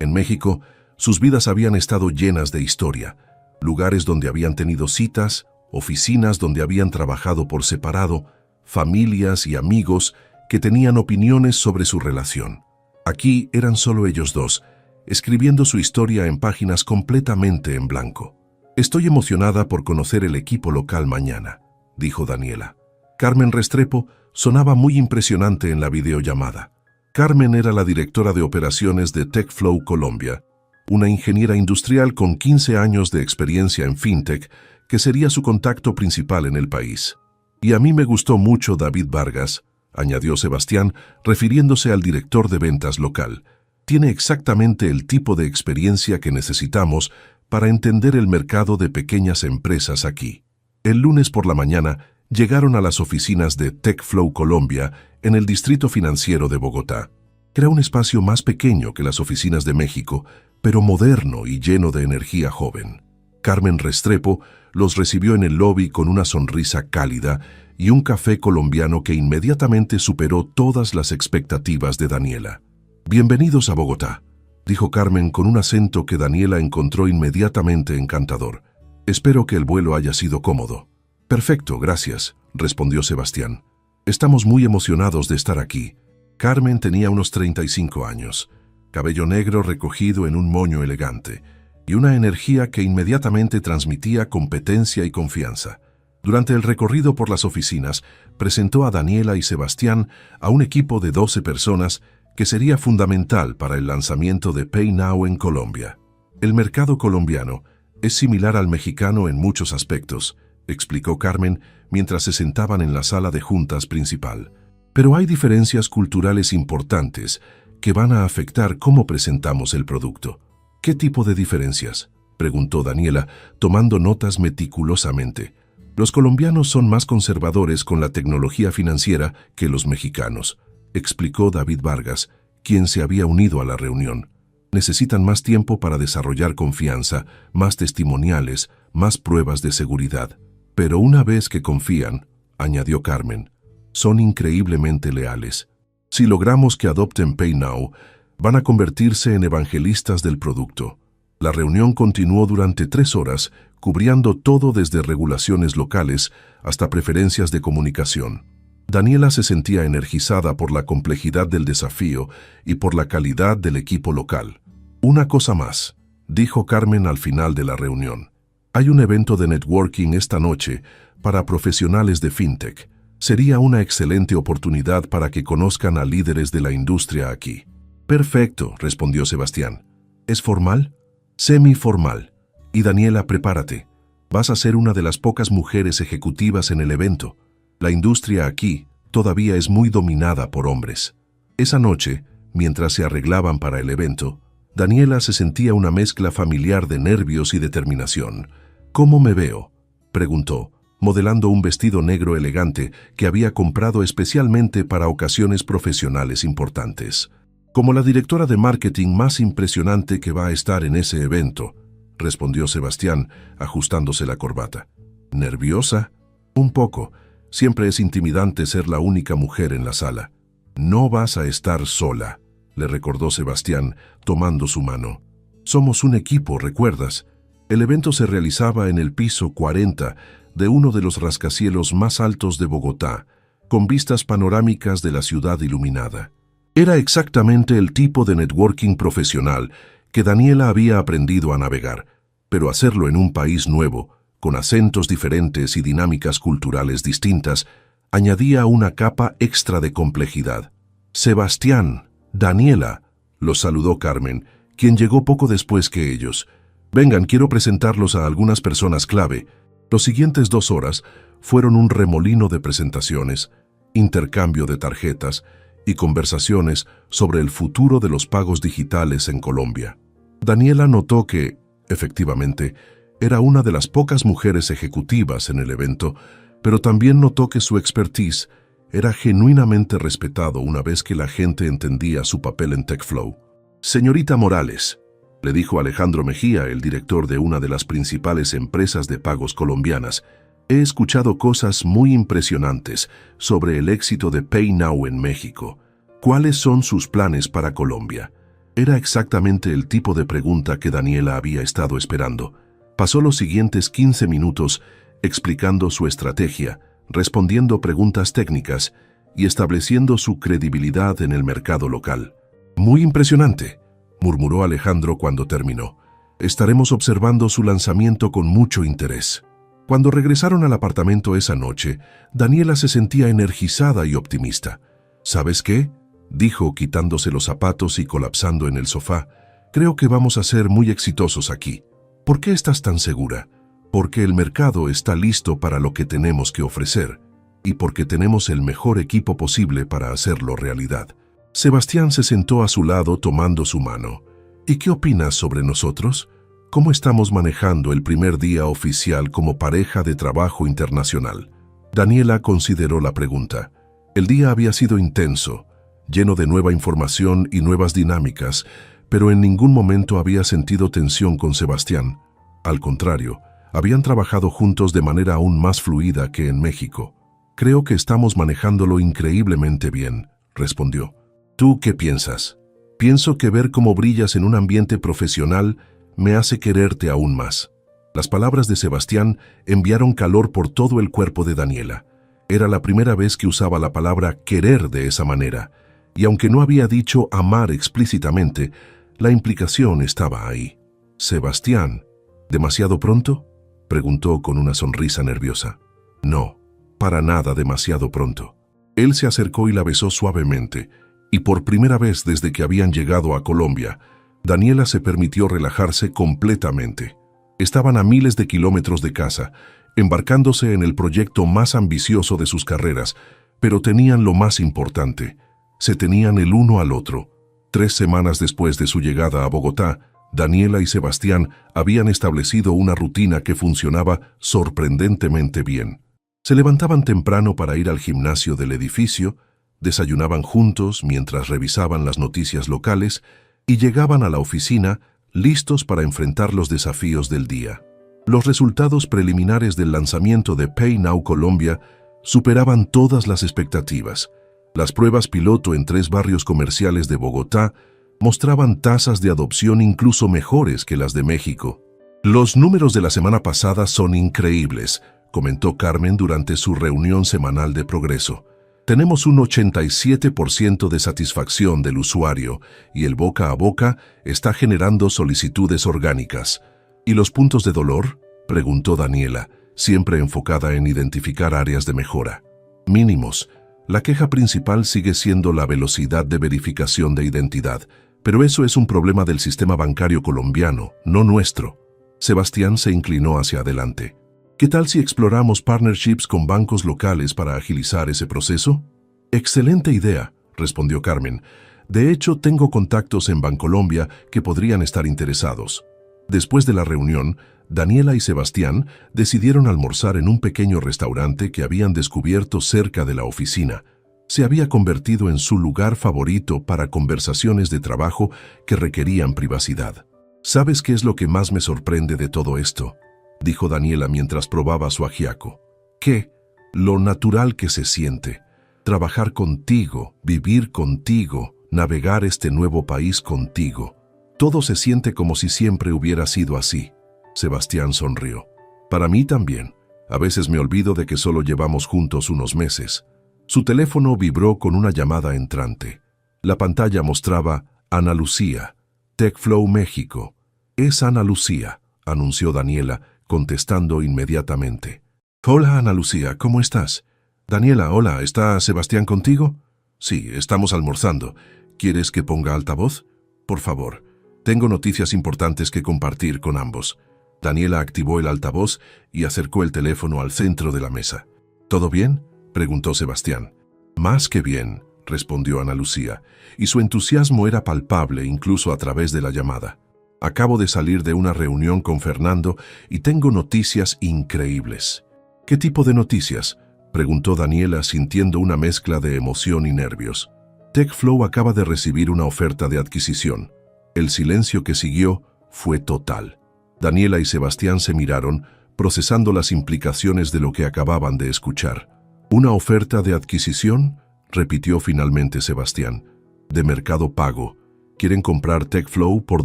En México, sus vidas habían estado llenas de historia, lugares donde habían tenido citas, oficinas donde habían trabajado por separado, familias y amigos que tenían opiniones sobre su relación. Aquí eran solo ellos dos, escribiendo su historia en páginas completamente en blanco. Estoy emocionada por conocer el equipo local mañana, dijo Daniela. Carmen Restrepo sonaba muy impresionante en la videollamada. Carmen era la directora de operaciones de TechFlow Colombia, una ingeniera industrial con 15 años de experiencia en fintech que sería su contacto principal en el país. Y a mí me gustó mucho David Vargas, añadió Sebastián, refiriéndose al director de ventas local. Tiene exactamente el tipo de experiencia que necesitamos para entender el mercado de pequeñas empresas aquí. El lunes por la mañana llegaron a las oficinas de TechFlow Colombia en el Distrito Financiero de Bogotá. Era un espacio más pequeño que las oficinas de México, pero moderno y lleno de energía joven. Carmen Restrepo los recibió en el lobby con una sonrisa cálida y un café colombiano que inmediatamente superó todas las expectativas de Daniela. «Bienvenidos a Bogotá», dijo Carmen con un acento que Daniela encontró inmediatamente encantador. «Espero que el vuelo haya sido cómodo». «Perfecto, gracias», respondió Sebastián. «Estamos muy emocionados de estar aquí». Carmen tenía unos 35 años, cabello negro recogido en un moño elegante, y una energía que inmediatamente transmitía competencia y confianza. Durante el recorrido por las oficinas, presentó a Daniela y Sebastián a un equipo de 12 personas que sería fundamental para el lanzamiento de PayNow en Colombia. El mercado colombiano es similar al mexicano en muchos aspectos, explicó Carmen mientras se sentaban en la sala de juntas principal. Pero hay diferencias culturales importantes que van a afectar cómo presentamos el producto. ¿Qué tipo de diferencias?, preguntó Daniela, tomando notas meticulosamente. Los colombianos son más conservadores con la tecnología financiera que los mexicanos, explicó David Vargas, quien se había unido a la reunión. Necesitan más tiempo para desarrollar confianza, más testimoniales, más pruebas de seguridad. Pero una vez que confían, añadió Carmen, son increíblemente leales. Si logramos que adopten PayNow, van a convertirse en evangelistas del producto. La reunión continuó durante 3 horas, cubriendo todo desde regulaciones locales hasta preferencias de comunicación. Daniela se sentía energizada por la complejidad del desafío y por la calidad del equipo local. «Una cosa más», dijo Carmen al final de la reunión. «Hay un evento de networking esta noche para profesionales de fintech. Sería una excelente oportunidad para que conozcan a líderes de la industria aquí». «Perfecto», respondió Sebastián. «¿Es formal?» «Semi-formal. Y Daniela, prepárate. Vas a ser una de las pocas mujeres ejecutivas en el evento. La industria aquí todavía es muy dominada por hombres». Esa noche, mientras se arreglaban para el evento, Daniela se sentía una mezcla familiar de nervios y determinación. «¿Cómo me veo?», preguntó, modelando un vestido negro elegante que había comprado especialmente para ocasiones profesionales importantes. «Como la directora de marketing más impresionante que va a estar en ese evento», respondió Sebastián, ajustándose la corbata. «¿Nerviosa?» «Un poco. Siempre es intimidante ser la única mujer en la sala. No vas a estar sola, le recordó Sebastián, tomando su mano. Somos un equipo, ¿recuerdas? El evento se realizaba en el piso 40 de uno de los rascacielos más altos de Bogotá, con vistas panorámicas de la ciudad iluminada. Era exactamente el tipo de networking profesional que Daniela había aprendido a navegar, pero hacerlo en un país nuevo, con acentos diferentes y dinámicas culturales distintas, añadía una capa extra de complejidad. Sebastián, Daniela, los saludó Carmen, quien llegó poco después que ellos. Vengan, quiero presentarlos a algunas personas clave. Los siguientes 2 horas fueron un remolino de presentaciones, intercambio de tarjetas y conversaciones sobre el futuro de los pagos digitales en Colombia. Daniela notó que, efectivamente, era una de las pocas mujeres ejecutivas en el evento, pero también notó que su expertise era genuinamente respetado una vez que la gente entendía su papel en TechFlow. Señorita Morales, le dijo Alejandro Mejía, el director de una de las principales empresas de pagos colombianas, he escuchado cosas muy impresionantes sobre el éxito de PayNow en México. ¿Cuáles son sus planes para Colombia? Era exactamente el tipo de pregunta que Daniela había estado esperando. Pasó los siguientes 15 minutos explicando su estrategia, respondiendo preguntas técnicas y estableciendo su credibilidad en el mercado local. Muy impresionante, murmuró Alejandro cuando terminó. Estaremos observando su lanzamiento con mucho interés. Cuando regresaron al apartamento esa noche, Daniela se sentía energizada y optimista. ¿Sabes qué?, dijo quitándose los zapatos y colapsando en el sofá. Creo que vamos a ser muy exitosos aquí. ¿Por qué estás tan segura? Porque el mercado está listo para lo que tenemos que ofrecer y porque tenemos el mejor equipo posible para hacerlo realidad. Sebastián se sentó a su lado tomando su mano. ¿Y qué opinas sobre nosotros? ¿Cómo estamos manejando el primer día oficial como pareja de trabajo internacional? Daniela consideró la pregunta. El día había sido intenso, lleno de nueva información y nuevas dinámicas, pero en ningún momento había sentido tensión con Sebastián. Al contrario, habían trabajado juntos de manera aún más fluida que en México. Creo que estamos manejándolo increíblemente bien, respondió. ¿Tú qué piensas? Pienso que ver cómo brillas en un ambiente profesional me hace quererte aún más. Las palabras de Sebastián enviaron calor por todo el cuerpo de Daniela. Era la primera vez que usaba la palabra querer de esa manera, y aunque no había dicho amar explícitamente, la implicación estaba ahí. Sebastián, ¿demasiado pronto?, preguntó con una sonrisa nerviosa. No, para nada demasiado pronto. Él se acercó y la besó suavemente, y por primera vez desde que habían llegado a Colombia, Daniela se permitió relajarse completamente. Estaban a miles de kilómetros de casa, embarcándose en el proyecto más ambicioso de sus carreras, pero tenían lo más importante: se tenían el uno al otro. 3 semanas después de su llegada a Bogotá, Daniela y Sebastián habían establecido una rutina que funcionaba sorprendentemente bien. Se levantaban temprano para ir al gimnasio del edificio, desayunaban juntos mientras revisaban las noticias locales y llegaban a la oficina listos para enfrentar los desafíos del día. Los resultados preliminares del lanzamiento de PayNow Colombia superaban todas las expectativas. Las pruebas piloto en 3 barrios comerciales de Bogotá mostraban tasas de adopción incluso mejores que las de México. Los números de la semana pasada son increíbles, comentó Carmen durante su reunión semanal de progreso. Tenemos un 87% de satisfacción del usuario y el boca a boca está generando solicitudes orgánicas. ¿Y los puntos de dolor?, preguntó Daniela, siempre enfocada en identificar áreas de mejora. Mínimos. La queja principal sigue siendo la velocidad de verificación de identidad, pero eso es un problema del sistema bancario colombiano, no nuestro. Sebastián se inclinó hacia adelante. ¿Qué tal si exploramos partnerships con bancos locales para agilizar ese proceso? Excelente idea, respondió Carmen. De hecho, tengo contactos en Bancolombia que podrían estar interesados. Después de la reunión, Daniela y Sebastián decidieron almorzar en un pequeño restaurante que habían descubierto cerca de la oficina. Se había convertido en su lugar favorito para conversaciones de trabajo que requerían privacidad. ¿Sabes qué es lo que más me sorprende de todo esto?, dijo Daniela mientras probaba su ajiaco. ¿Qué?, lo natural que se siente. Trabajar contigo, vivir contigo, navegar este nuevo país contigo. Todo se siente como si siempre hubiera sido así. Sebastián sonrió. Para mí también. A veces me olvido de que solo llevamos juntos unos meses. Su teléfono vibró con una llamada entrante. La pantalla mostraba Ana Lucía, TechFlow México. Es Ana Lucía, anunció Daniela, contestando inmediatamente. Hola Ana Lucía, ¿cómo estás? Daniela, hola, ¿está Sebastián contigo? Sí, estamos almorzando. ¿Quieres que ponga altavoz? Por favor, tengo noticias importantes que compartir con ambos. Daniela activó el altavoz y acercó el teléfono al centro de la mesa. ¿Todo bien?, preguntó Sebastián. Más que bien, respondió Ana Lucía, y su entusiasmo era palpable incluso a través de la llamada. Acabo de salir de una reunión con Fernando y tengo noticias increíbles. ¿Qué tipo de noticias?, preguntó Daniela sintiendo una mezcla de emoción y nervios. TechFlow acaba de recibir una oferta de adquisición. El silencio que siguió fue total. Daniela y Sebastián se miraron, procesando las implicaciones de lo que acababan de escuchar. ¿Una oferta de adquisición?, repitió finalmente Sebastián. De Mercado Pago. Quieren comprar TechFlow por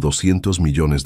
$200 millones.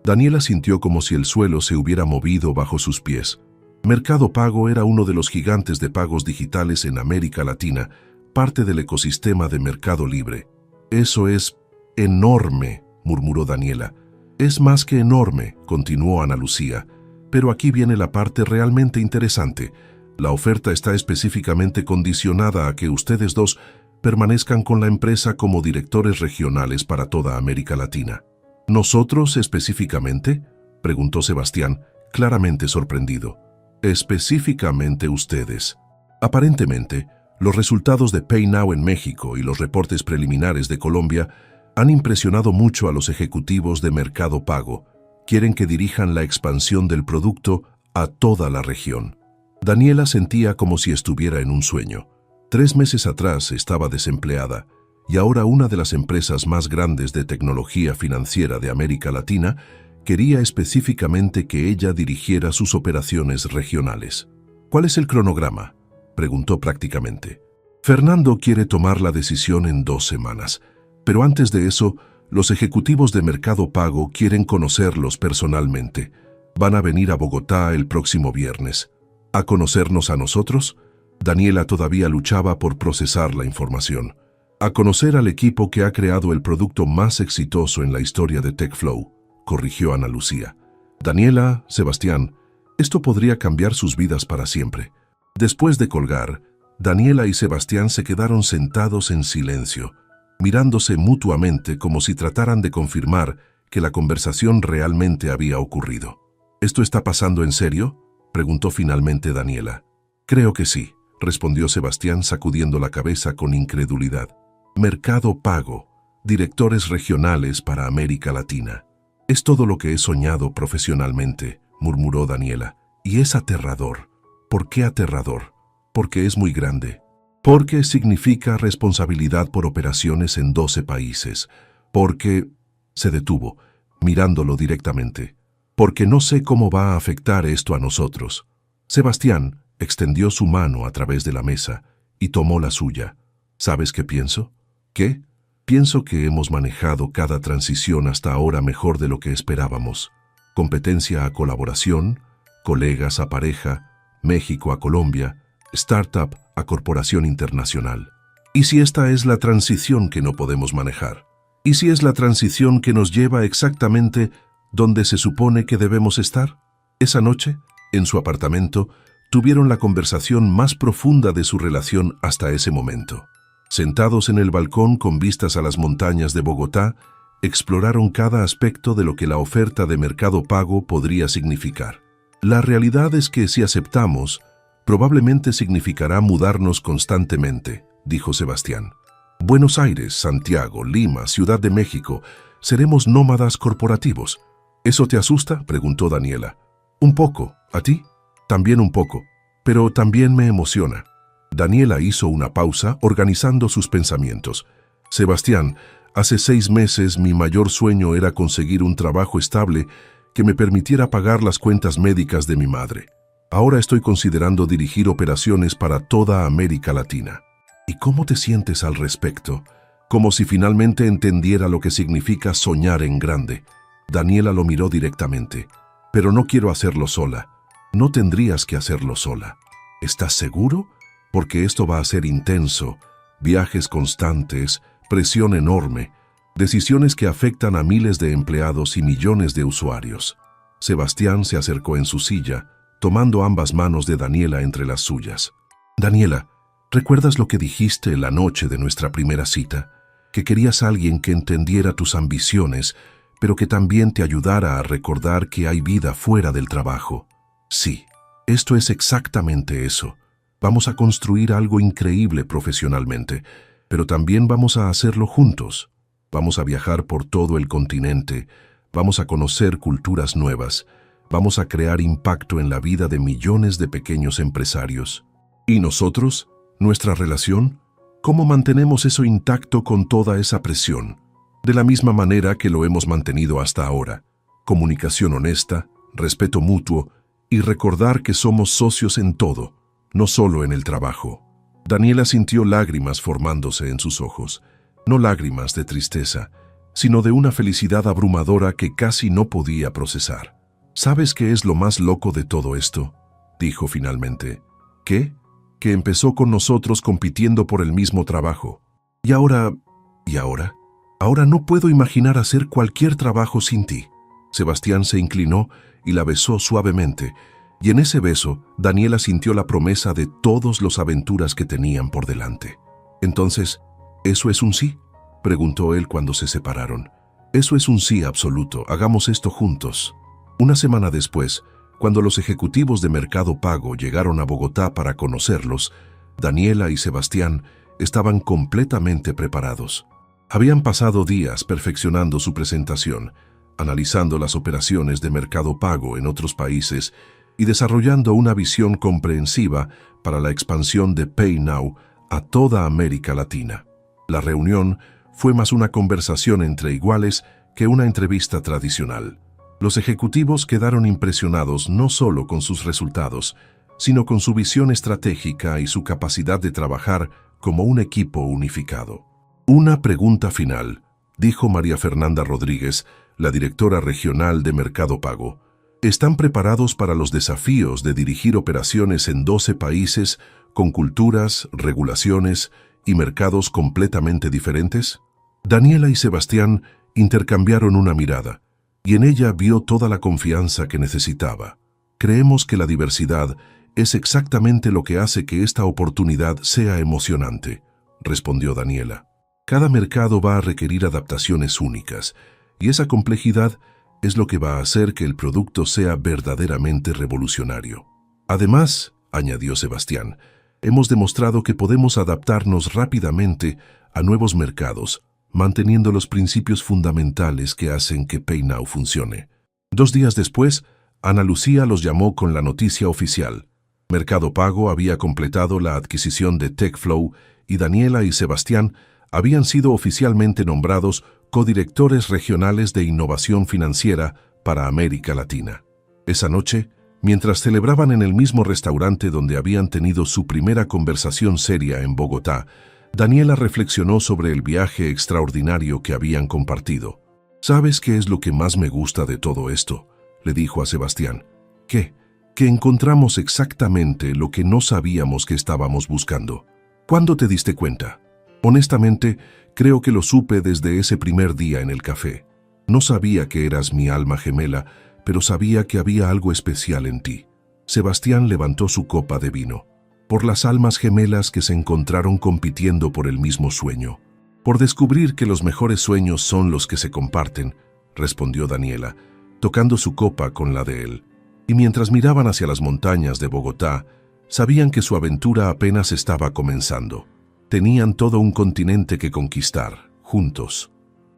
Daniela sintió como si el suelo se hubiera movido bajo sus pies. Mercado Pago era uno de los gigantes de pagos digitales en América Latina, parte del ecosistema de Mercado Libre. Eso es enorme, murmuró Daniela. Es más que enorme, continuó Ana Lucía. Pero aquí viene la parte realmente interesante. La oferta está específicamente condicionada a que ustedes dos permanezcan con la empresa como directores regionales para toda América Latina. ¿Nosotros específicamente?, preguntó Sebastián, claramente sorprendido. Específicamente ustedes. Aparentemente, los resultados de PayNow en México y los reportes preliminares de Colombia han impresionado mucho a los ejecutivos de Mercado Pago. Quieren que dirijan la expansión del producto a toda la región. Daniela sentía como si estuviera en un sueño. 3 meses atrás estaba desempleada y ahora una de las empresas más grandes de tecnología financiera de América Latina quería específicamente que ella dirigiera sus operaciones regionales. ¿Cuál es el cronograma?, preguntó prácticamente. Fernando quiere tomar la decisión en 2 semanas, pero antes de eso, los ejecutivos de Mercado Pago quieren conocerlos personalmente. Van a venir a Bogotá el próximo viernes. ¿A conocernos a nosotros? Daniela todavía luchaba por procesar la información. A conocer al equipo que ha creado el producto más exitoso en la historia de TechFlow, corrigió Ana Lucía. Daniela, Sebastián, esto podría cambiar sus vidas para siempre. Después de colgar, Daniela y Sebastián se quedaron sentados en silencio, mirándose mutuamente como si trataran de confirmar que la conversación realmente había ocurrido. ¿Esto está pasando en serio?, preguntó finalmente Daniela. Creo que sí, respondió Sebastián sacudiendo la cabeza con incredulidad. Mercado Pago, directores regionales para América Latina. Es todo lo que he soñado profesionalmente, murmuró Daniela. Y es aterrador. ¿Por qué aterrador? Porque es muy grande. Porque significa responsabilidad por operaciones en 12 países. Porque... Se detuvo, mirándolo directamente. Porque no sé cómo va a afectar esto a nosotros. Sebastián extendió su mano a través de la mesa y tomó la suya. ¿Sabes qué pienso? ¿Qué? Pienso que hemos manejado cada transición hasta ahora mejor de lo que esperábamos. Competencia a colaboración, colegas a pareja, México a Colombia, startup a corporación internacional. ¿Y si esta es la transición que no podemos manejar? ¿Y si es la transición que nos lleva exactamente donde se supone que debemos estar? Esa noche, en su apartamento, tuvieron la conversación más profunda de su relación hasta ese momento. Sentados en el balcón con vistas a las montañas de Bogotá, exploraron cada aspecto de lo que la oferta de Mercado Pago podría significar. La realidad es que si aceptamos, probablemente significará mudarnos constantemente, dijo Sebastián. Buenos Aires, Santiago, Lima, Ciudad de México, seremos nómadas corporativos. ¿Eso te asusta?, preguntó Daniela. Un poco. ¿A ti? También un poco. Pero también me emociona. Daniela hizo una pausa, organizando sus pensamientos. Sebastián, hace 6 meses mi mayor sueño era conseguir un trabajo estable que me permitiera pagar las cuentas médicas de mi madre. Ahora estoy considerando dirigir operaciones para toda América Latina. ¿Y cómo te sientes al respecto? Como si finalmente entendiera lo que significa soñar en grande. Daniela lo miró directamente. Pero no quiero hacerlo sola. No tendrías que hacerlo sola. ¿Estás seguro? Porque esto va a ser intenso. Viajes constantes, presión enorme, decisiones que afectan a miles de empleados y millones de usuarios. Sebastián se acercó en su silla, tomando ambas manos de Daniela entre las suyas. Daniela, ¿recuerdas lo que dijiste la noche de nuestra primera cita? Que querías a alguien que entendiera tus ambiciones, pero que también te ayudara a recordar que hay vida fuera del trabajo. Sí, esto es exactamente eso. Vamos a construir algo increíble profesionalmente, pero también vamos a hacerlo juntos. Vamos a viajar por todo el continente, vamos a conocer culturas nuevas, vamos a crear impacto en la vida de millones de pequeños empresarios. ¿Y nosotros? ¿Nuestra relación? ¿Cómo mantenemos eso intacto con toda esa presión? De la misma manera que lo hemos mantenido hasta ahora. Comunicación honesta, respeto mutuo y recordar que somos socios en todo, no solo en el trabajo. Daniela sintió lágrimas formándose en sus ojos, no lágrimas de tristeza, sino de una felicidad abrumadora que casi no podía procesar. ¿Sabes qué es lo más loco de todo esto?, dijo finalmente. ¿Qué? Que empezó con nosotros compitiendo por el mismo trabajo. ¿Y ahora? Ahora no puedo imaginar hacer cualquier trabajo sin ti. Sebastián se inclinó y la besó suavemente, y en ese beso Daniela sintió la promesa de todas las aventuras que tenían por delante. Entonces, ¿eso es un sí?, preguntó él cuando se separaron. Eso es un sí absoluto, hagamos esto juntos. Una semana después, cuando los ejecutivos de Mercado Pago llegaron a Bogotá para conocerlos, Daniela y Sebastián estaban completamente preparados. Habían pasado días perfeccionando su presentación, analizando las operaciones de Mercado Pago en otros países y desarrollando una visión comprensiva para la expansión de PayNow a toda América Latina. La reunión fue más una conversación entre iguales que una entrevista tradicional. Los ejecutivos quedaron impresionados no solo con sus resultados, sino con su visión estratégica y su capacidad de trabajar como un equipo unificado. Una pregunta final, dijo María Fernanda Rodríguez, la directora regional de Mercado Pago. ¿Están preparados para los desafíos de dirigir operaciones en 12 países con culturas, regulaciones y mercados completamente diferentes? Daniela y Sebastián intercambiaron una mirada, y en ella vio toda la confianza que necesitaba. Creemos que la diversidad es exactamente lo que hace que esta oportunidad sea emocionante, respondió Daniela. Cada mercado va a requerir adaptaciones únicas, y esa complejidad es lo que va a hacer que el producto sea verdaderamente revolucionario. Además, añadió Sebastián, hemos demostrado que podemos adaptarnos rápidamente a nuevos mercados, manteniendo los principios fundamentales que hacen que PayNow funcione. 2 días después, Ana Lucía los llamó con la noticia oficial. Mercado Pago había completado la adquisición de TechFlow y Daniela y Sebastián habían sido oficialmente nombrados codirectores regionales de innovación financiera para América Latina. Esa noche, mientras celebraban en el mismo restaurante donde habían tenido su primera conversación seria en Bogotá, Daniela reflexionó sobre el viaje extraordinario que habían compartido. ¿Sabes qué es lo que más me gusta de todo esto?, le dijo a Sebastián. ¿Qué? Que encontramos exactamente lo que no sabíamos que estábamos buscando. ¿Cuándo te diste cuenta? Honestamente, creo que lo supe desde ese primer día en el café. No sabía que eras mi alma gemela, pero sabía que había algo especial en ti. Sebastián levantó su copa de vino. Por las almas gemelas que se encontraron compitiendo por el mismo sueño. Por descubrir que los mejores sueños son los que se comparten, respondió Daniela, tocando su copa con la de él. Y mientras miraban hacia las montañas de Bogotá, sabían que su aventura apenas estaba comenzando. Tenían todo un continente que conquistar, juntos.